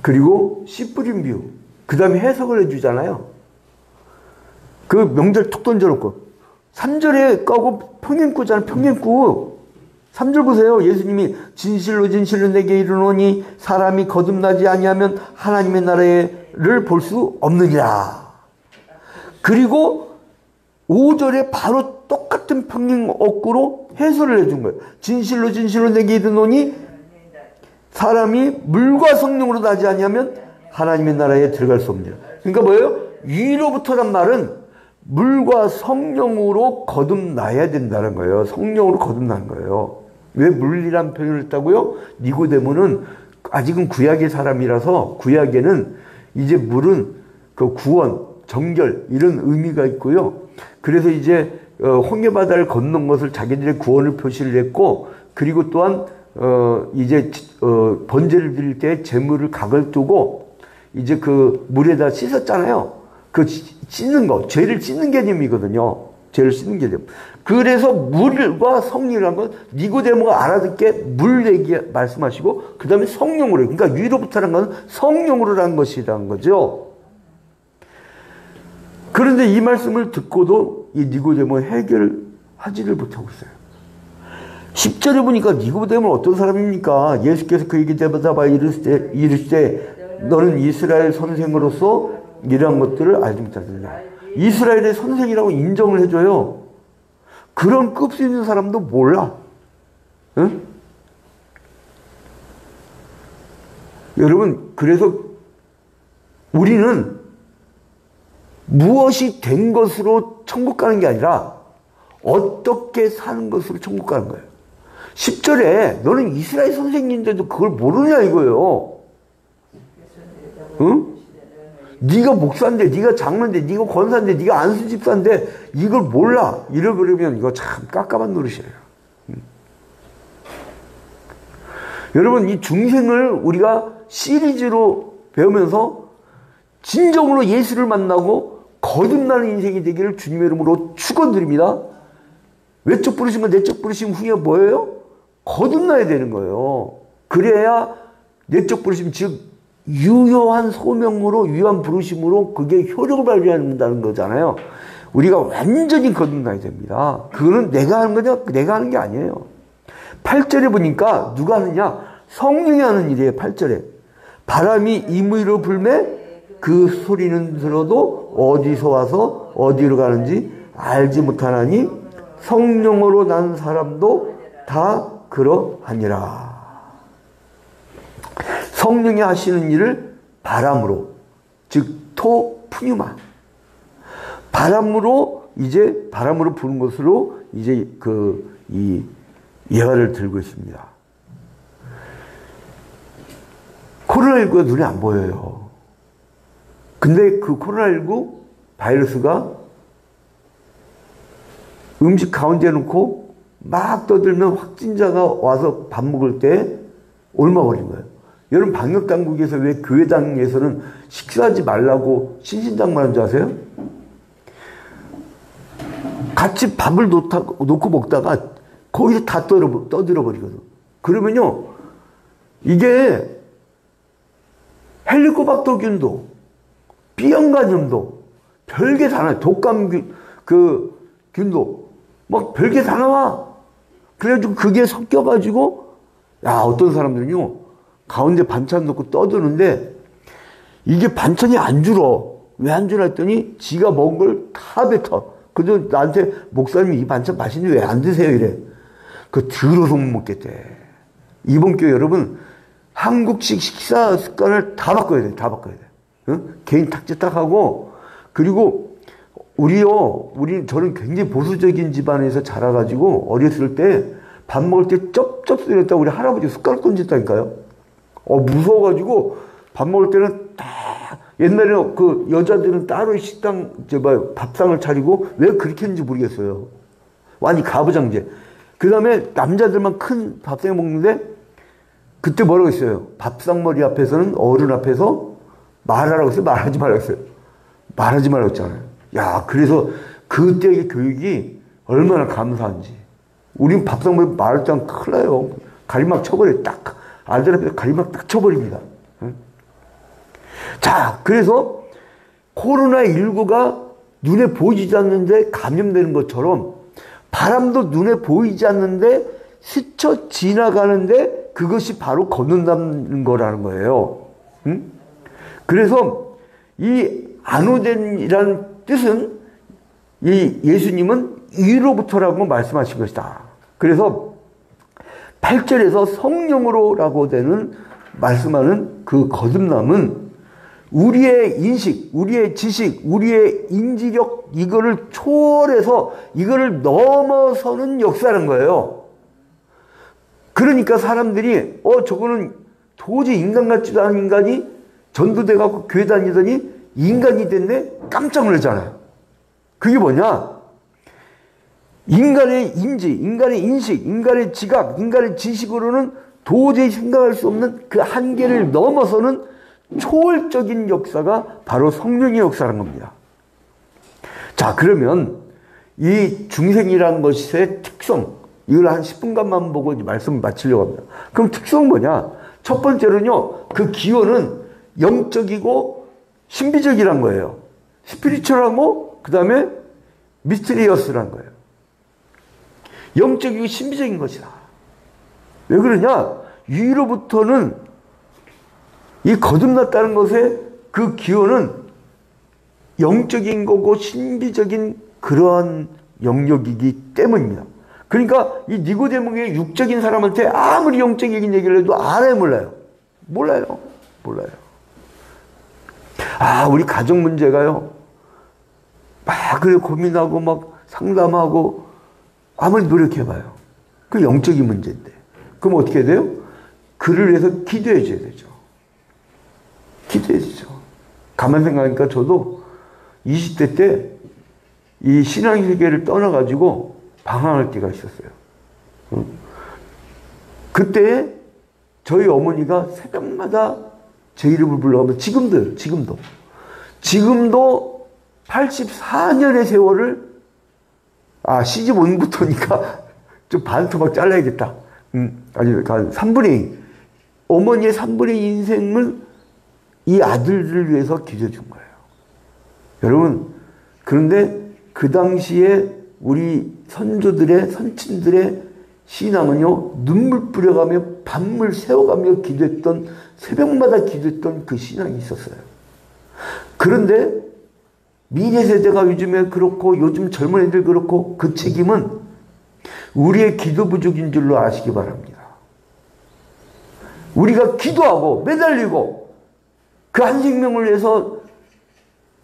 Speaker 4: 그리고 씨 뿌린 비유 그 다음에 해석을 해주잖아요. 그 명절 툭 던져놓고 3절에 까고 평행구잖아요. 평행구 3절 보세요. 예수님이 진실로 진실로 내게 이르노니 사람이 거듭나지 아니하면 하나님의 나라를 볼 수 없느니라. 그리고 5절에 바로 똑같은 평행어구로 해설을 해준 거예요. 진실로 진실로 내게 이르노니 사람이 물과 성령으로 나지 아니하면 하나님의 나라에 들어갈 수 없느니라. 그러니까 뭐예요? 위로부터란 말은 물과 성령으로 거듭나야 된다는 거예요. 성령으로 거듭나는 거예요. 왜 물이란 표현을 했다고요? 니고데모는 아직은 구약의 사람이라서 구약에는 이제 물은 그 구원, 정결 이런 의미가 있고요. 그래서 이제 홍해바다를 건넌 것을 자기들의 구원을 표시를 했고, 그리고 또한 이제 번제를 드릴 때 제물을 각을 두고 이제 그 물에다 씻었잖아요. 그 씻는 거, 죄를 씻는 개념이거든요. 죄를 씻는 개념. 그래서 물과 성령이라는 건 니고데모가 알아듣게 물 얘기 말씀하시고 그 다음에 성령으로, 그러니까 위로부터라는 건 성령으로라는 것이라는 거죠. 그런데 이 말씀을 듣고도 이 니고데모 해결하지를 못하고 있어요. 10절에 보니까 니고데모는 어떤 사람입니까? 예수께서 그에게 대답하여 이르시되 너는 이스라엘 선생으로서 이러한 것들을 알지 못하느냐. 이스라엘의 선생이라고 인정을 해줘요. 그런 급 수 있는 사람도 몰라. 응? 여러분, 그래서 우리는 무엇이 된 것으로 천국 가는 게 아니라 어떻게 사는 것으로 천국 가는 거예요. 10절에 너는 이스라엘 선생님인데도 그걸 모르냐 이거예요. 응? 네가 목사인데, 네가 장로인데, 네가 권사인데, 네가 안수 집사인데 이걸 몰라. 이러 그러면 이거 참 깝깝한 노릇이에요. 여러분, 이 중생을 우리가 시리즈로 배우면서 진정으로 예수를 만나고 거듭나는 인생이 되기를 주님의 이름으로 축원드립니다. 외적 부르심과 내적 부르심 후에 뭐예요? 거듭나야 되는 거예요. 그래야 내적 부르심, 즉 유효한 소명으로, 유효한 부르심으로 그게 효력을 발휘한다는 거잖아요. 우리가 완전히 거듭나야 됩니다. 그거는 내가 하는 거냐? 내가 하는 게 아니에요. 8절에 보니까 누가 하느냐? 성령이 하는 일이에요. 8절에. 바람이 이무이로 불매 그 소리는 들어도 어디서 와서 어디로 가는지 알지 못하나니 성령으로 난 사람도 다 그러하니라. 성령이 하시는 일을 바람으로, 즉 토 푸뉴마, 바람으로 이제 바람으로 부는 것으로 이제 이 예화를 들고 있습니다. 코로나19가 눈에 안 보여요. 근데 그 코로나19 바이러스가 음식 가운데 놓고 막 떠들면 확진자가 와서 밥 먹을 때 얼마 걸린 거예요. 여러분, 방역당국에서 왜 교회당에서는 식사하지 말라고 신신당만 한 줄 아세요? 같이 밥을 놓고 먹다가 거기서 다 떠들어 버리거든. 그러면요, 이게 헬리코박터균도, B형간염도, 별게 다 나와. 독감균, 균도, 막 별게 다 나와. 그래가지고 그게 섞여가지고, 야, 어떤 사람들은요, 가운데 반찬 넣고 떠드는데, 이게 반찬이 안 줄어. 왜 안 줄어 했더니, 지가 먹은 걸 다 뱉어. 그래서 나한테, 목사님이 이 반찬 맛있는데 왜 안 드세요? 이래. 그 들어서 못 먹겠대. 이번 교회 여러분, 한국식 식사 습관을 다 바꿔야 돼. 다 바꿔야 돼. 응? 개인 탁지 딱 하고, 그리고 저는 굉장히 보수적인 집안에서 자라가지고, 어렸을 때, 밥 먹을 때 쩝쩝 소리 했다고 우리 할아버지 숟가락 던졌다니까요. 무서워가지고, 밥 먹을 때는 다, 옛날에 그 여자들은 따로 식당, 밥상을 차리고, 왜 그렇게 했는지 모르겠어요. 완전 가부장제. 그 다음에 남자들만 큰 밥상에 먹는데, 그때 뭐라고 했어요? 밥상머리 앞에서는, 어른 앞에서 말하라고 했어요? 말하지 말라고 했어요? 말하지 말라고 했잖아요. 야, 그래서 그때의 교육이 얼마나 감사한지. 우린 밥상머리 말할 때는 큰일 나요. 가리막 쳐버려요. 딱. 아들 앞에서 가리막 딱 쳐버립니다. 응? 자, 그래서 코로나19가 눈에 보이지 않는데 감염되는 것처럼 바람도 눈에 보이지 않는데 스쳐 지나가는데 그것이 바로 걷는다는 거라는 거예요. 응? 그래서 이 안오된이라는 뜻은 이 예수님은 위로부터라고 말씀하신 것이다. 그래서 8절에서 성령으로라고 되는 말씀하는 그 거듭남은 우리의 인식, 우리의 지식, 우리의 인지력 이거를 초월해서 이거를 넘어서는 역사라는 거예요. 그러니까 사람들이 저거는 도저히 인간 같지도 않은 인간이 전도돼 갖고 교회 다니더니 인간이 됐네? 깜짝 놀랐잖아요. 그게 뭐냐? 인간의 인지, 인간의 인식, 인간의 지각, 인간의 지식으로는 도저히 생각할 수 없는 그 한계를 넘어서는 초월적인 역사가 바로 성령의 역사라는 겁니다. 자, 그러면 이 중생이라는 것의 특성, 이걸 한 10분간만 보고 이제 말씀을 마치려고 합니다. 그럼 특성은 뭐냐? 첫 번째로는요, 그 기원은 영적이고 신비적이란 거예요. 스피리추얼하고 그 다음에 미스테리어스란 거예요. 영적이고 신비적인 것이다. 왜 그러냐? 위로부터는 이 거듭났다는 것의 그 기원은 영적인 거고 신비적인 그러한 영역이기 때문입니다. 그러니까 이 니고데모의 육적인 사람한테 아무리 영적인 얘기를 해도 알아요, 몰라요? 몰라요. 우리 가정 문제가요. 막 그래 고민하고 막 상담하고 아무리 노력해봐요. 그 영적인 문제인데. 그럼 어떻게 해야 돼요? 그를 위해서 기도해 줘야 되죠. 기도해 주죠. 가만 생각하니까 저도 20대 때 이 신앙세계를 떠나가지고 방황할 때가 있었어요. 그때 저희 어머니가 새벽마다 제 이름을 불러가면 지금도 84년의 세월을 시집 온부터니까 좀 반토막 잘라야겠다. 아니, 한 3분의 2. 어머니의 3분의 2 인생을 이 아들들을 위해서 기도해 준 거예요. 여러분, 그런데 그 당시에 우리 선친들의 신앙은요, 눈물 뿌려가며 밤을 새워가며 기도했던, 새벽마다 기도했던 그 신앙이 있었어요. 그런데 미래 세대가 요즘에 그렇고 요즘 젊은 애들 그렇고 그 책임은 우리의 기도 부족인 줄로 아시기 바랍니다. 우리가 기도하고 매달리고 그 한 생명을 위해서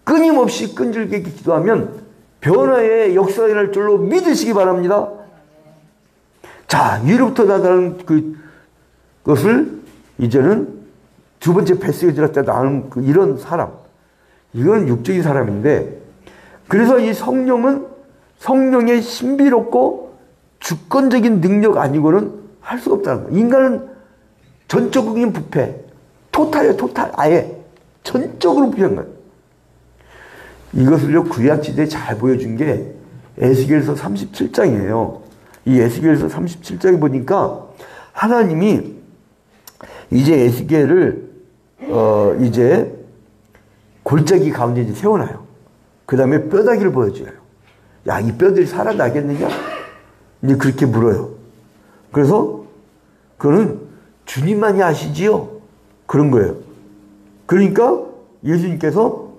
Speaker 4: 끊임없이 끈질기게 기도하면 변화의 역사가 일어날 줄로 믿으시기 바랍니다. 자, 위로부터 나타나는 그것을 이제는 두 번째 패시지를 때 나오는 이런 사람. 이건 육적인 사람인데, 그래서 이 성령은 성령의 신비롭고 주권적인 능력 아니고는 할 수가 없다는 거예요. 인간은 전적인 부패. 토탈이에요, 토탈. 아예. 전적으로 부패한 거예요. 이것을요, 구약시대에 잘 보여준 게 에스겔서 37장이에요. 이 에스겔서 37장에 보니까 하나님이 이제 에스겔을 이제 골짜기 가운데 이제 세워놔요. 그 다음에 뼈다귀를 보여줘요. 야, 이 뼈들이 살아나겠느냐? 이제 그렇게 물어요. 그래서 그거는 주님만이 아시지요? 그런 거예요. 그러니까 예수님께서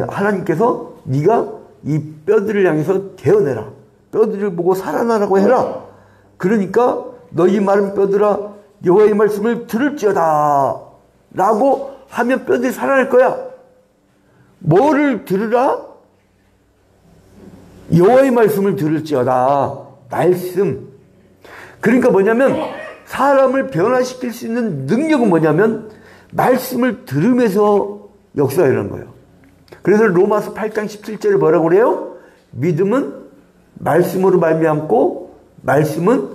Speaker 4: 하나님께서 네가 이 뼈들을 향해서 대어내라. 뼈들을 보고 살아나라고 해라. 그러니까 너희 마른 뼈들아 여호와의 말씀을 들을지어다 라고 하면 뼈들이 살아날 거야. 뭐를 들으라? 여호와의 말씀을 들을지어다. 말씀. 그러니까 뭐냐면 사람을 변화시킬 수 있는 능력은 뭐냐면 말씀을 들으면서 역사가 일어나는 거예요. 그래서 로마서 8장 17절에 뭐라고 그래요? 믿음은 말씀으로 말미암고 말씀은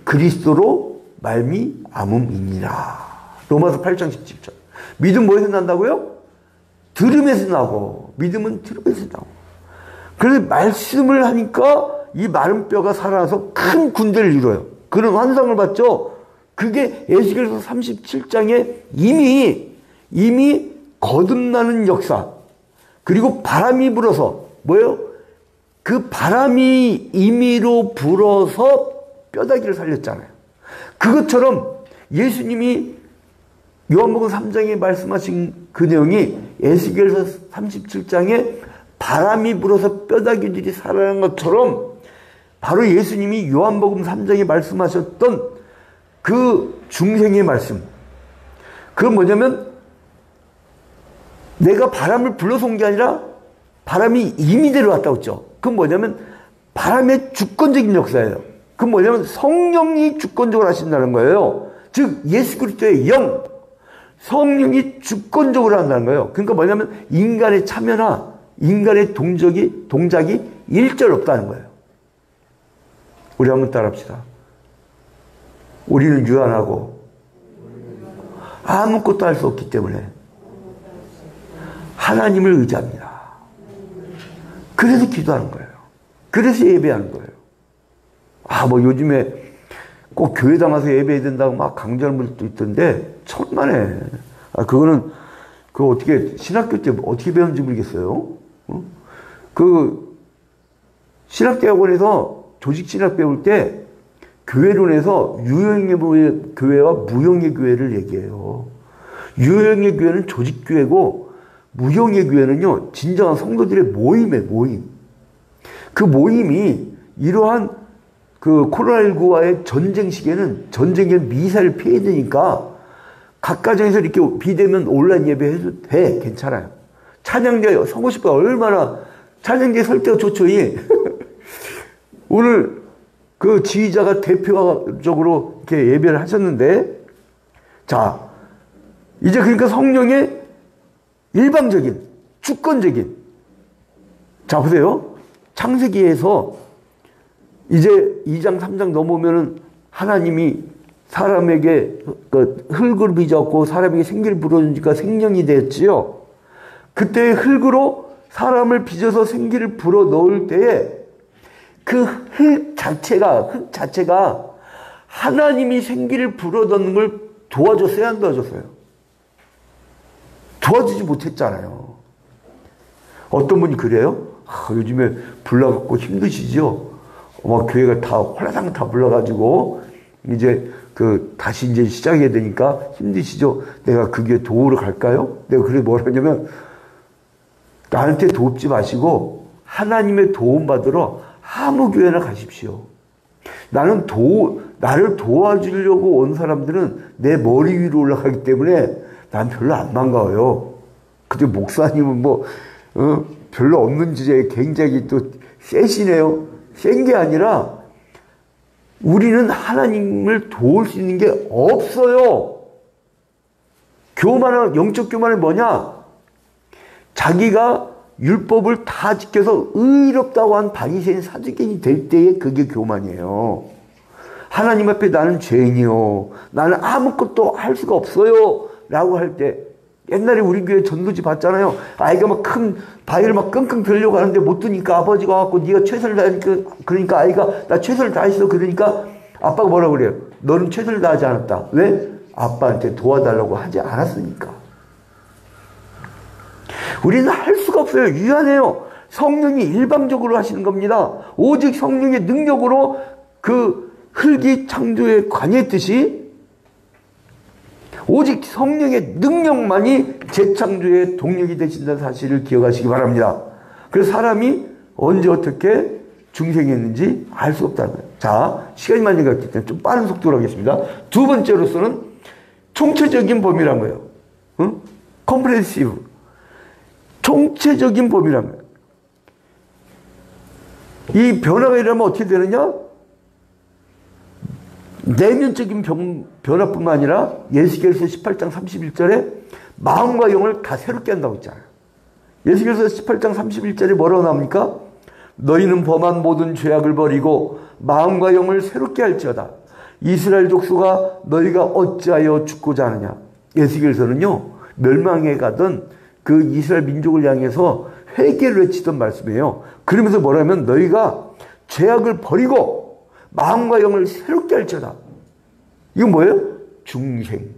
Speaker 4: 그리스도로 말미암음이니라. 로마서 8장 17절. 믿음 뭐에서 난다고요? 들음에서 나고, 믿음은 들음에서 나고. 그래서 말씀을 하니까 이 마른 뼈가 살아나서 큰 군대를 이뤄요. 그런 환상을 봤죠. 그게 에스겔서 37장에 이미 거듭나는 역사, 그리고 바람이 불어서 뭐예요? 그 바람이 임의로 불어서 뼈다귀를 살렸잖아요. 그것처럼 예수님이 요한복음 3장에 말씀하신 그 내용이 에스겔서 37장에 바람이 불어서 뼈다귀들이 살아난 것처럼 바로 예수님이 요한복음 3장에 말씀하셨던 그 중생의 말씀, 그건 뭐냐면 내가 바람을 불러서 온 게 아니라 바람이 이미 내려왔다고 했죠. 그건 뭐냐면 바람의 주권적인 역사예요. 그건 뭐냐면 성령이 주권적으로 하신다는 거예요. 즉 예수 그리스도의 영, 성령이 주권적으로 한다는 거예요. 그러니까 뭐냐면 인간의 참여나 인간의 동작이 일절 없다는 거예요. 우리 한번 따라합시다. 우리는 유한하고 아무것도 할 수 없기 때문에 하나님을 의지합니다. 그래서 기도하는 거예요. 그래서 예배하는 거예요. 뭐 요즘에 꼭 교회 나가서 예배해야 된다고 막 강조하는 분들도 있던데 천만에. 그거는 어떻게 신학교 때 어떻게 배웠는지 모르겠어요. 그 신학대학원에서 조직신학 배울 때 교회론에서 유형의 교회와 무형의 교회를 얘기해요. 유형의 교회는 조직교회고 무형의 교회는요 진정한 성도들의 모임. 그 모임이 이러한 그 코로나19와의 전쟁 시기에는 전쟁에 미사를 피해야 되니까 각 가정에서 이렇게 비대면 온라인 예배 해도 돼. 괜찮아요. 찬양대 서고 싶어. 얼마나 찬양대 설 때가 좋죠. 오늘 그 지휘자가 대표적으로 이렇게 예배를 하셨는데, 자, 이제 그러니까 성령의 일방적인, 주권적인, 자, 보세요. 창세기에서 이제 2장, 3장 넘어오면은 하나님이 사람에게 그 흙을 빚었고 사람에게 생기를 불어주니까 생명이 됐지요. 그때 흙으로 사람을 빚어서 생기를 불어 넣을 때에 그 흙 자체가 하나님이 생기를 불어 넣는 걸 도와줬어요, 안 도와줬어요? 도와주지 못했잖아요. 어떤 분이 그래요? 요즘에 불러갖고 힘드시죠? 교회가 다 홀라당 다 불러가지고 이제 다시 이제 시작해야 되니까 힘드시죠? 내가 그 교회 도우러 갈까요? 내가 그래 뭐라냐면 나한테 돕지 마시고 하나님의 도움 받으러 아무 교회나 가십시오. 나를 도와주려고 온 사람들은 내 머리 위로 올라가기 때문에 난 별로 안 반가워요. 근데 목사님은 별로 없는 주제에 굉장히 또 세시네요. 센 게 아니라 우리는 하나님을 도울 수 있는 게 없어요. 영적 교만은 뭐냐? 자기가 율법을 다 지켜서 의롭다고 한 바리새인 사두개인이 될 때에 그게 교만이에요. 하나님 앞에 나는 죄인이요. 나는 아무것도 할 수가 없어요. 라고 할 때 옛날에 우리 교회 전도지 봤잖아요. 아이가 막 큰 바위를 막 끙끙 들려고 하는데 못 드니까 아버지가 와갖고 네가 최선을 다하니까, 그러니까 아이가 나 최선을 다했어. 그러니까 아빠가 뭐라고 그래요? 너는 최선을 다하지 않았다. 왜? 아빠한테 도와달라고 하지 않았으니까. 우리는 할 수가 없어요. 유한해요. 성령이 일방적으로 하시는 겁니다. 오직 성령의 능력으로 그 흙이 창조에 관여했듯이 오직 성령의 능력만이 재창조의 동력이 되신다는 사실을 기억하시기 바랍니다. 그래서 사람이 언제 어떻게 중생했는지 알 수 없다는 거예요. 자, 시간이 많이 갔기 때문에 좀 빠른 속도로 하겠습니다. 두 번째로서는 총체적인 범위란 거예요. 응? 컴프레시브. 총체적인 범위란 거예요. 이 변화가 일어나면 어떻게 되느냐? 내면적인 변화뿐만 아니라 예수께서 18장 31절에 마음과 영을 다 새롭게 한다고 했잖아요. 예수께서 18장 31절에 뭐라고 나옵니까? 너희는 범한 모든 죄악을 버리고 마음과 영을 새롭게 할지어다. 이스라엘 족속아 너희가 어찌하여 죽고자 하느냐. 예수께서는요 멸망에 가던 그 이스라엘 민족을 향해서 회개를 외치던 말씀이에요. 그러면서 뭐라면 너희가 죄악을 버리고 마음과 영을 새롭게 할지어다. 이건 뭐예요? 중생.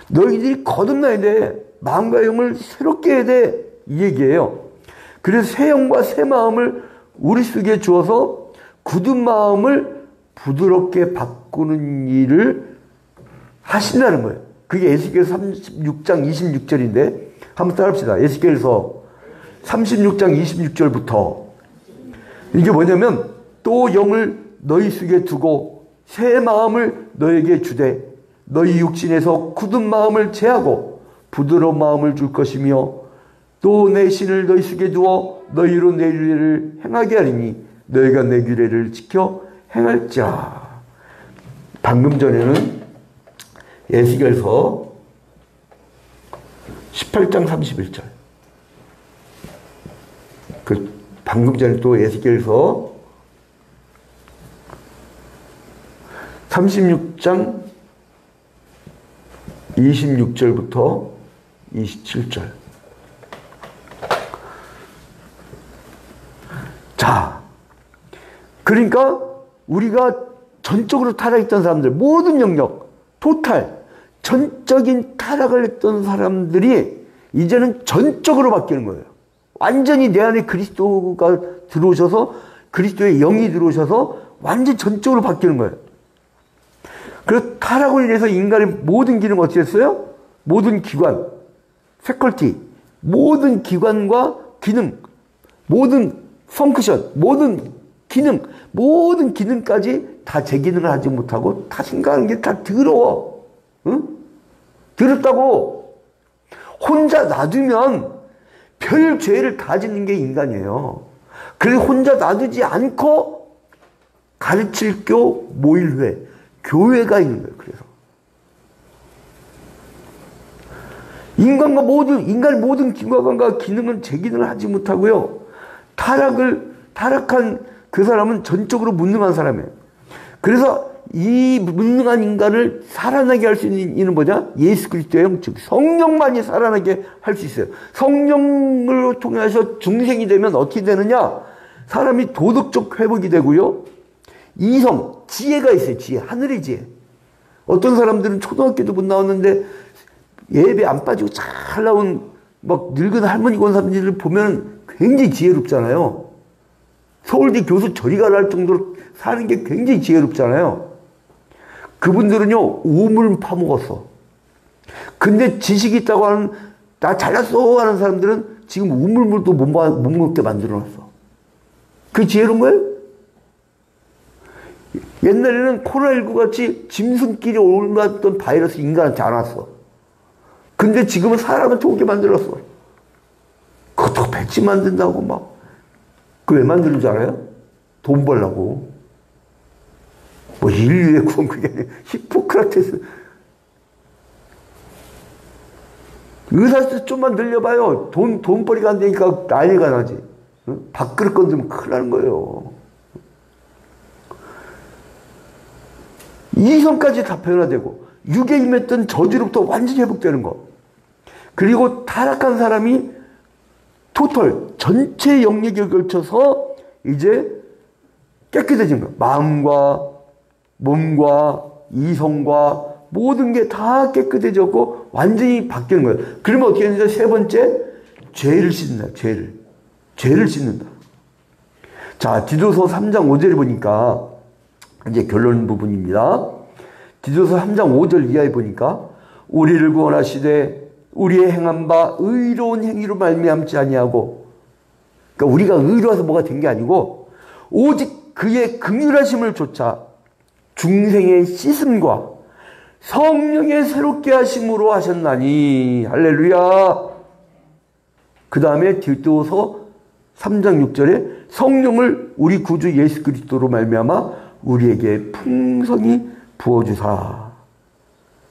Speaker 4: 너희들이 거듭나야 돼. 마음과 영을 새롭게 해야 돼. 이 얘기예요. 그래서 새 영과 새 마음을 우리 속에 주어서 굳은 마음을 부드럽게 바꾸는 일을 하신다는 거예요. 그게 에스겔서 36장 26절인데 한번 따라합시다. 에스겔서 36장 26절부터 이게 뭐냐면 또 영을 너희 속에 두고 새 마음을 너에게 주되 너희 육신에서 굳은 마음을 제하고 부드러운 마음을 줄 것이며 또 내 신을 너희 속에 두어 너희로 내 규례를 행하게 하리니 너희가 내 규례를 지켜 행할지라. 방금 전에는 에스겔서 18장 31절. 그 방금 전에 또 에스겔서 36장 26절부터 27절. 자, 그러니까 우리가 전적으로 타락했던 사람들, 모든 영역, 토탈, 전적인 타락을 했던 사람들이 이제는 전적으로 바뀌는 거예요. 완전히 내 안에 그리스도가 들어오셔서 그리스도의 영이 들어오셔서 완전 전적으로 바뀌는 거예요. 그래서 타락을 인해서 인간의 모든 기능 어떻게 했어요? 모든 기관, 패컬티, 모든 기관과 기능, 모든 펑크션, 모든 기능, 모든 기능까지 다 제 기능을 하지 못하고 다 생각하는 게 다 더러워. 응? 더럽다고. 혼자 놔두면 별 죄를 다 짓는 게 인간이에요. 그래서 혼자 놔두지 않고 가르칠 교 모일회, 교회가 있는 거예요. 그래서 인간의 모든 기관과 기능은 제 기능을 하지 못하고요. 타락한 그 사람은 전적으로 무능한 사람이에요. 그래서 이 무능한 인간을 살아나게 할 수 있는 이는 뭐냐? 예수 그리스도의 영, 즉 성령만이 살아나게 할 수 있어요. 성령을 통해서 중생이 되면 어떻게 되느냐? 사람이 도덕적 회복이 되고요. 이성, 지혜가 있어요. 지혜, 하늘의 지혜. 어떤 사람들은 초등학교도 못 나왔는데 예배 안 빠지고 잘 나온 막 늙은 할머니 온 사람들을 보면 굉장히 지혜롭잖아요. 서울대 교수 저리 가라 할 정도로 사는 게 굉장히 지혜롭잖아요. 그분들은요, 우물 파먹었어. 근데 지식이 있다고 하는, 나 잘났어 하는 사람들은 지금 우물물도 못 먹게 만들어놨어. 그게 지혜로운 거예요? 옛날에는 코로나19 같이 짐승끼리 올라왔던 바이러스 인간한테 안 왔어. 근데 지금은 사람한테 오게 만들었어. 그것도 백신 만든다고 막. 그 왜 만드는 줄 알아요? 돈 벌라고. 뭐 인류의 구원 그게 아니라 히포크라테스. 의사수 좀만 늘려봐요. 돈벌이가 안 되니까 난리가 나지. 응? 밥그릇 건드면 큰일 나는 거예요. 이성까지 다 변화되고 육에 임했던 저주로부터 완전히 회복되는 거. 그리고 타락한 사람이 전체 영역에 걸쳐서 이제 깨끗해진 거예요. 마음과 몸과 이성과 모든 게 다 깨끗해졌고 완전히 바뀌는 거예요. 그러면 어떻게 되냐? 세 번째, 죄를 씻는다. 죄를 씻는다. 자, 디도서 3장 5절에 보니까 이제 결론 부분입니다. 디도서 3장 5절 이하에 보니까 우리를 구원하시되 우리의 행한 바 의로운 행위로 말미암지 아니하고, 그러니까 우리가 의로워서 뭐가 된 게 아니고 오직 그의 긍휼하심을 좇아 중생의 씻음과 성령의 새롭게 하심으로 하셨나니. 할렐루야. 그 다음에 디도서 3장 6절에 성령을 우리 구주 예수 그리스도로 말미암아 우리에게 풍성히 부어주사.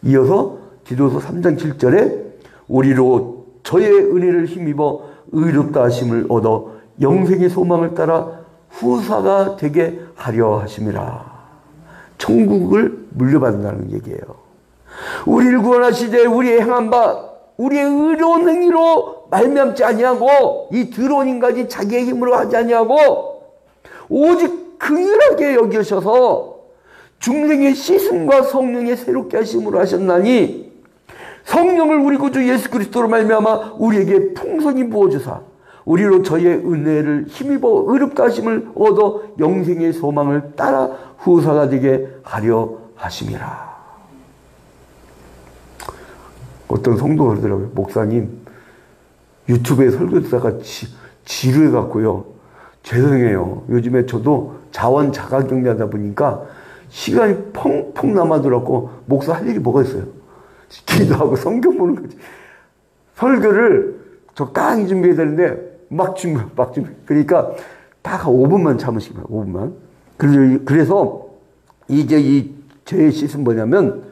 Speaker 4: 이어서 디도서 3장 7절에 우리로 저의 은혜를 힘입어 의롭다 하심을 얻어 영생의 소망을 따라 후사가 되게 하려 하심이라. 천국을 물려받는다는 얘기예요. 우리를 구원하시되 우리의 행한 바 우리의 의로운 행위로 말미암지 아니하고, 이 더러운 인간이 자기의 힘으로 하지 아니하고 오직 긍휼하게 여기셔서 중생의 씻음과 성령의 새롭게 하심으로 하셨나니, 성령을 우리 구주 예수 그리스도로 말미암아 우리에게 풍성히 부어주사 우리로 저의 은혜를 힘입어 의롭다 하심을 얻어 영생의 소망을 따라 후사가 되게 하려 하심이라. 어떤 성도가 그러더라고요. 목사님, 유튜브에 설교 듣다가 지루해갖고요. 죄송해요. 요즘에 저도 자원 자가격리하다 보니까 시간이 펑펑 남아들었고, 목사 할 일이 뭐가 있어요? 기도하고 성경 보는 거지. 설교를 저 깡이 준비해야 되는데 막 준비. 그러니까 딱 5분만 참으시면 5분만. 그래서 이제 이 죄의 씻은 뭐냐면,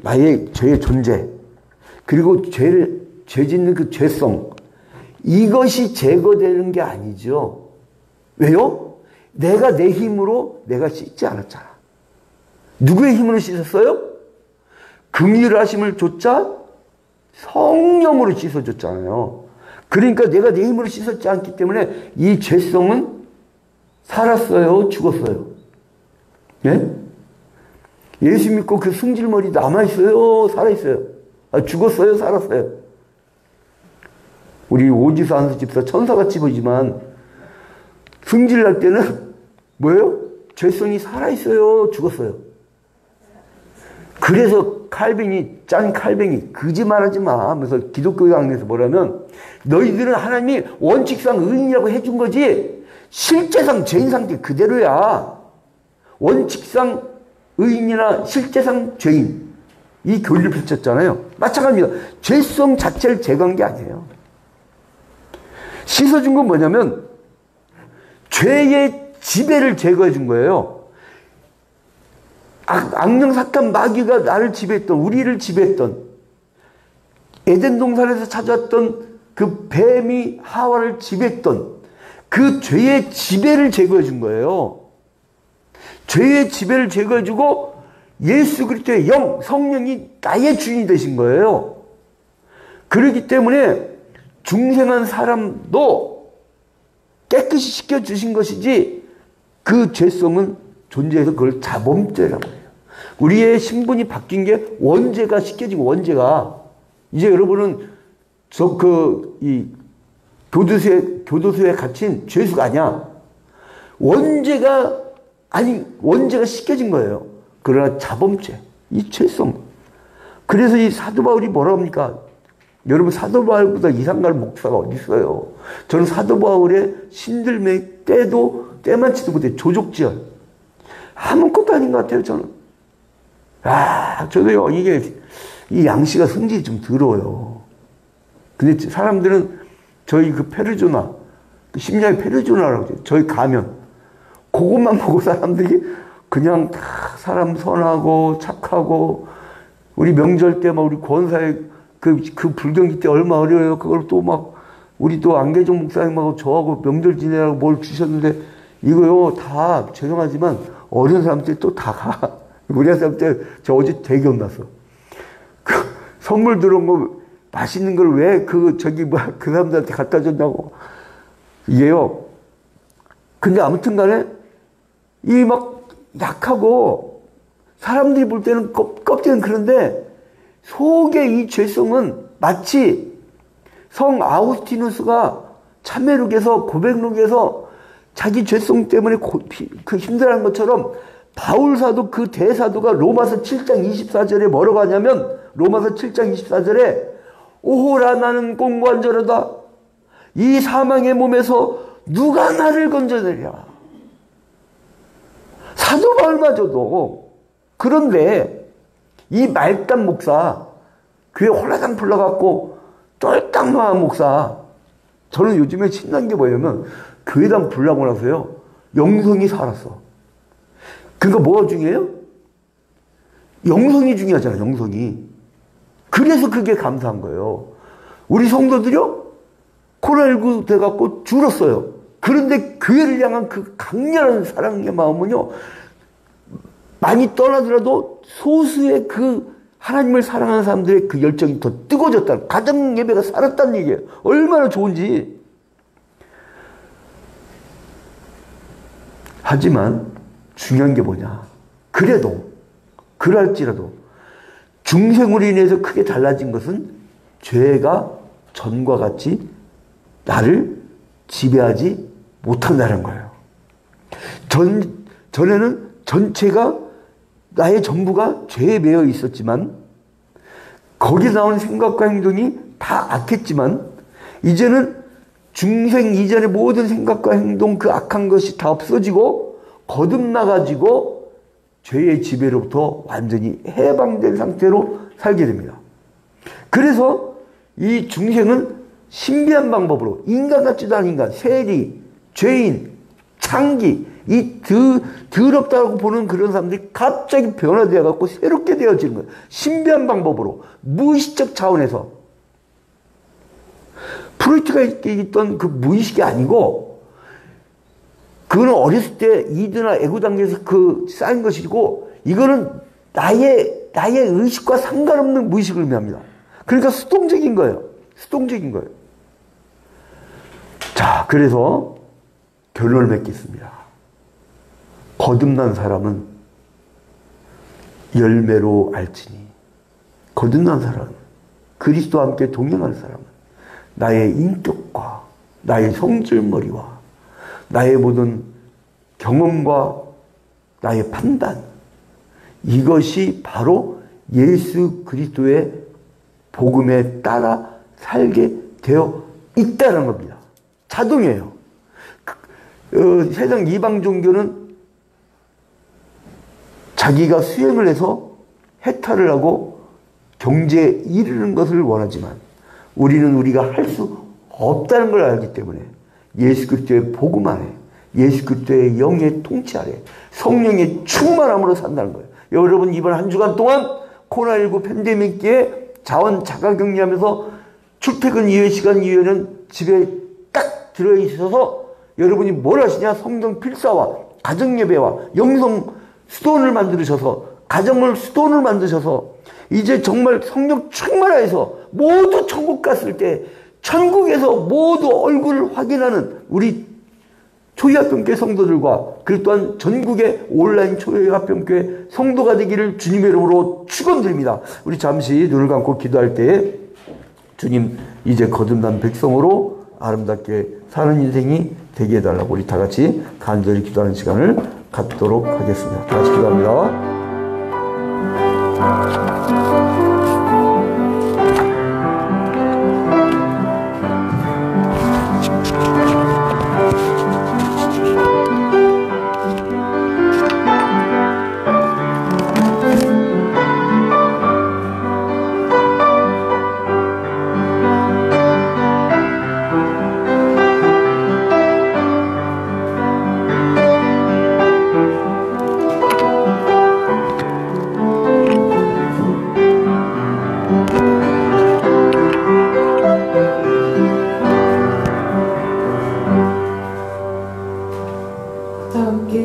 Speaker 4: 나의 죄의 존재, 그리고 죄 짓는 그 죄성, 이것이 제거되는 게 아니죠. 왜요? 내가 내 힘으로 내가 씻지 않았잖아. 누구의 힘으로 씻었어요? 긍휼 하심을 좇아 성령으로 씻어줬잖아요. 그러니까 내가 내 힘으로 씻었지 않기 때문에 이 죄성은 살았어요, 죽었어요? 예? 예수 믿고 그 승질머리 남아있어요, 살아있어요? 죽었어요, 살았어요? 우리 오지수 안수 집사 천사같이 보이지만 승질 날 때는 뭐예요? 죄성이 살아있어요, 죽었어요? 그래서 칼뱅이 거짓말하지 마 하면서 기독교 강의에서 뭐라면, 너희들은 하나님이 원칙상 의인이라고 해준 거지 실제상 죄인 상태 그대로야. 원칙상 의인이나 실제상 죄인, 이 교리를 펼쳤잖아요. 마찬가지입니다. 죄성 자체를 제거한 게 아니에요. 씻어준 건 뭐냐면 죄의 지배를 제거해 준 거예요. 악령 삭간 마귀가 나를 지배했던, 우리를 지배했던, 에덴 동산에서 찾아왔던 그 뱀이 하와를 지배했던 그 죄의 지배를 제거해 준 거예요. 죄의 지배를 제거해 주고 예수 그리스도의 영, 성령이 나의 주인이 되신 거예요. 그렇기 때문에 중생한 사람도 깨끗이 씻겨주신 것이지, 그 죄성은 존재해서 그걸 자범죄라고 해요. 우리의 신분이 바뀐 게 원죄가 씻겨지고, 원죄가. 이제 여러분은 교도소에 갇힌 죄수가 아니야. 원죄가 씻겨진 거예요. 그러나 자범죄, 이 죄성. 그래서 이 사도 바울이 뭐라고 합니까? 여러분, 사도 바울보다 이상 갈 목사가 어디 있어요? 저는 사도 바울의 신들매 때만치도 못해. 조족지열. 아무것도 아닌 것 같아요, 저는. 저도요, 이 양씨가 성질이 좀 더러워요. 근데 사람들은 저희 그 페르조나, 그 심야의 페르조나라고 해요. 저희 가면. 그것만 보고 사람들이 그냥 다 사람 선하고 착하고, 우리 명절 때 막 우리 권사의 그 불경기 때 얼마 어려워요. 그걸 또 막 우리 또 안계종 목사님하고 저하고 명절 지내라고 뭘 주셨는데, 이거요 다 죄송하지만 어려운 사람들이 또 다 가. 우리 사람들 저 어제 되게 혼났어. 선물 들어온 거 맛있는 걸 왜 그 사람들한테 갖다 줬냐고. 이게요. 근데 아무튼 간에 이 막 약하고 사람들이 볼 때는 껍질은 그런데 속의 이 죄성은 마치 성 아우구스티누스가 참회록에서 고백록에서 자기 죄성 때문에 그 힘들어하는 것처럼 바울사도 그 대사도가 로마서 7장 24절에 뭐라고 하냐면 로마서 7장 24절에 오호라 나는 공관절하다 이 사망의 몸에서 누가 나를 건져내랴. 사도 바울마저도. 그런데 이 말단 목사 교회 홀라당 불러갖고 쫄딱망한 목사 저는 요즘에 신난 게 뭐냐면 교회당 불러고 나서요 영성이 살았어. 그러니까 뭐가 중요해요? 영성이 중요하잖아요. 영성이. 그래서 그게 감사한 거예요. 우리 성도들이요 코로나19 돼갖고 줄었어요. 그런데 교회를 향한 그 강렬한 사랑의 마음은요 많이 떠나더라도 소수의 그 하나님을 사랑하는 사람들의 그 열정이 더 뜨거워졌다. 가정 예배가 살았다는 얘기예요. 얼마나 좋은지. 하지만 중요한 게 뭐냐. 그래도 그럴지라도 중생으로 인해서 크게 달라진 것은 죄가 전과 같이 나를 지배하지 못한다는 거예요. 전에는 전체가 나의 전부가 죄에 매여 있었지만 거기서 나오는 생각과 행동이 다 악했지만 이제는 중생 이전의 모든 생각과 행동 그 악한 것이 다 없어지고 거듭나가지고 죄의 지배로부터 완전히 해방된 상태로 살게 됩니다. 그래서 이 중생은 신비한 방법으로 인간 같지도 않은 인간, 세리, 죄인, 창기 이 더럽다고 보는 그런 사람들이 갑자기 변화되어 갖고 새롭게 되어지는 거예요. 신비한 방법으로 무의식적 차원에서 프로이트가 있던 그 무의식이 아니고 그거는 어렸을 때 이드나 애고 단계에서 그 쌓인 것이고 이거는 나의 의식과 상관없는 무의식을 의미합니다. 그러니까 수동적인 거예요. 수동적인 거예요. 자, 그래서 결론을 맺겠습니다. 거듭난 사람은 열매로 알지니 거듭난 사람은 그리스도와 함께 동행하는 사람은 나의 인격과 나의 성질머리와 나의 모든 경험과 나의 판단 이것이 바로 예수 그리스도의 복음에 따라 살게 되어 있다는 겁니다. 자동이에요. 세상 이방 종교는 자기가 수행을 해서 해탈을 하고 경제에 이르는 것을 원하지만 우리는 우리가 할 수 없다는 걸 알기 때문에 예수 그리스도의 복음 안에 예수 그리스도의 영의 통치 아래 성령의 충만함으로 산다는 거예요. 여러분 이번 한 주간 동안 코로나19 팬데믹기에 자가격리하면서 출퇴근 이외 시간 이외에는 집에 딱 들어있어서 여러분이 뭘 하시냐? 성경 필사와 가정예배와 영성 수도원을 만드셔서 가정을 수도원을 만드셔서 이제 정말 성령 충만하여서 모두 천국 갔을 때 천국에서 모두 얼굴을 확인하는 우리 초이합병교회 성도들과 그리고 또한 전국의 온라인 초이합병교회 성도가 되기를 주님의 이름으로 축원드립니다. 우리 잠시 눈을 감고 기도할 때 주님 이제 거듭난 백성으로 아름답게 사는 인생이 되게 해달라고 우리 다 같이 간절히 기도하는 시간을 갖도록 하겠습니다. 다 같이 기도합니다.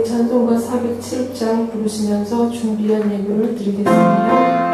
Speaker 2: 찬송가 407장 부르시면서 준비한 예물을 드리겠습니다.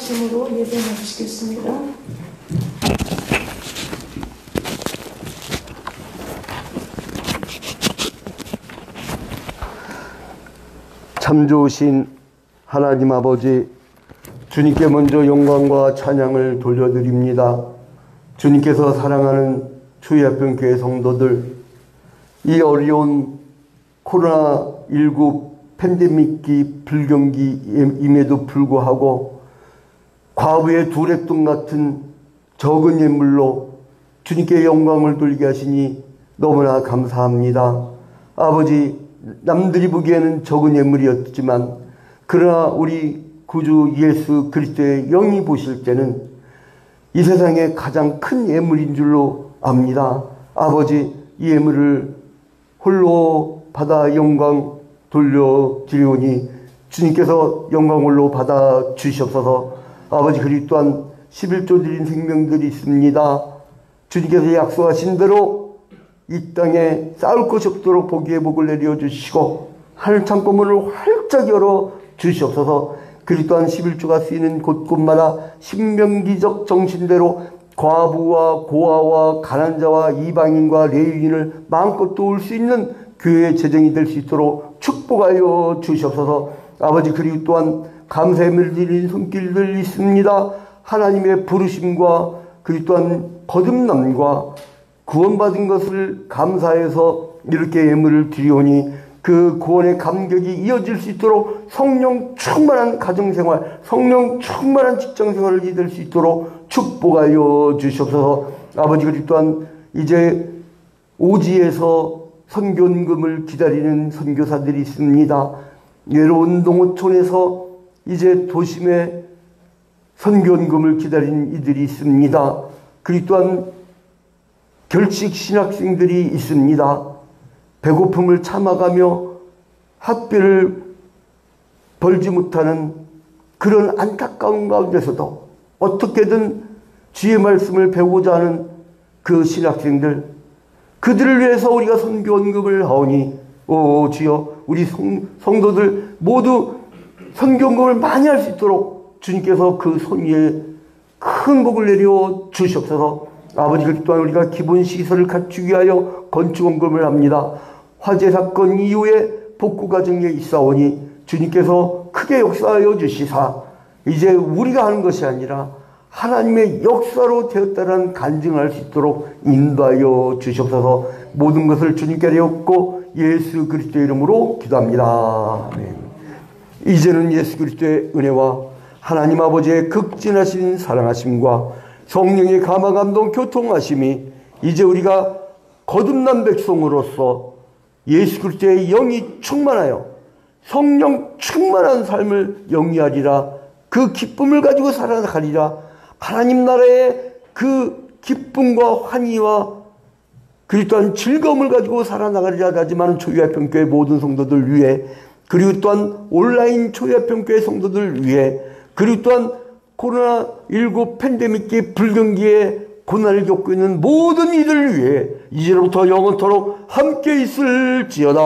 Speaker 2: 기도하심으로 예배 마치겠습니다.
Speaker 4: 참 좋으신 하나님 아버지, 주님께 먼저 영광과 찬양을 돌려드립니다. 주님께서 사랑하는 주의합병교회 성도들, 이 어려운 코로나19 팬데믹기 불경기임에도 불구하고 과부의 두랩돈 같은 적은 예물로 주님께 영광을 돌리게 하시니 너무나 감사합니다. 아버지, 남들이 보기에는 적은 예물이었지만 그러나 우리 구주 예수 그리스도의 영이 보실 때는 이 세상에 가장 큰 예물인 줄로 압니다. 아버지, 이 예물을 홀로 받아 영광 돌려드리오니 주님께서 영광 홀로 받아 주시옵소서. 아버지, 그리고 또한 11조 드린 생명들이 있습니다. 주님께서 약속하신 대로 이 땅에 쌓을 것이 없도록 복의 복을 내려주시고 하늘 창고문을 활짝 열어 주시옵소서. 그리고 또한 11조가 쓰이는 곳곳마다 신명기적 정신대로 과부와 고아와 가난자와 이방인과 레위인을 마음껏 도울 수 있는 교회의 재정이 될 수 있도록 축복하여 주시옵소서. 아버지, 그리고 또한 감사함을 드리는 손길들 있습니다. 하나님의 부르심과 그리고 또한 거듭남과 구원받은 것을 감사해서 이렇게 예물을 드리오니 그 구원의 감격이 이어질 수 있도록 성령 충만한 가정생활, 성령 충만한 직장생활을 이룰 수 있도록 축복하여 주시옵소서. 아버지, 그리고 또한 이제 오지에서 선교원금을 기다리는 선교사들이 있습니다. 외로운 농어촌에서 이제 도심에 선교원금을 기다리는 이들이 있습니다. 그리고 또한 결식 신학생들이 있습니다. 배고픔을 참아가며 학비를 벌지 못하는 그런 안타까운 가운데서도 어떻게든 주의 말씀을 배우고자 하는 그 신학생들, 그들을 위해서 우리가 선교원금을 하오니 오 주여, 우리 성도들 모두 선교원금을 많이 할 수 있도록 주님께서 그 손 위에 큰 복을 내려 주시옵소서. 아버지, 그리고 또한 우리가 기본 시설을 갖추기 위하여 건축원금을 합니다. 화재 사건 이후에 복구 과정에 있사오니 주님께서 크게 역사하여 주시사 이제 우리가 하는 것이 아니라 하나님의 역사로 되었다는 간증할 수 있도록 인도하여 주시옵소서. 모든 것을 주님께 드렸고 예수 그리스도의 이름으로 기도합니다. 아멘. 이제는 예수 그리스도의 은혜와 하나님 아버지의 극진하신 사랑하심과 성령의 감화 감동 교통하심이 이제 우리가 거듭난 백성으로서 예수 그리스도의 영이 충만하여 성령 충만한 삶을 영위하리라. 그 기쁨을 가지고 살아가리라. 하나님 나라의 그 기쁨과 환희와 그리고 또한 즐거움을 가지고 살아나가리라. 하지만 초유아평교회 모든 성도들 위해, 그리고 또한 온라인 초유아평교회 성도들 위해, 그리고 또한 코로나19 팬데믹기 불경기에 고난을 겪고 있는 모든 이들을 위해 이제로부터 영원토록 함께 있을지어다.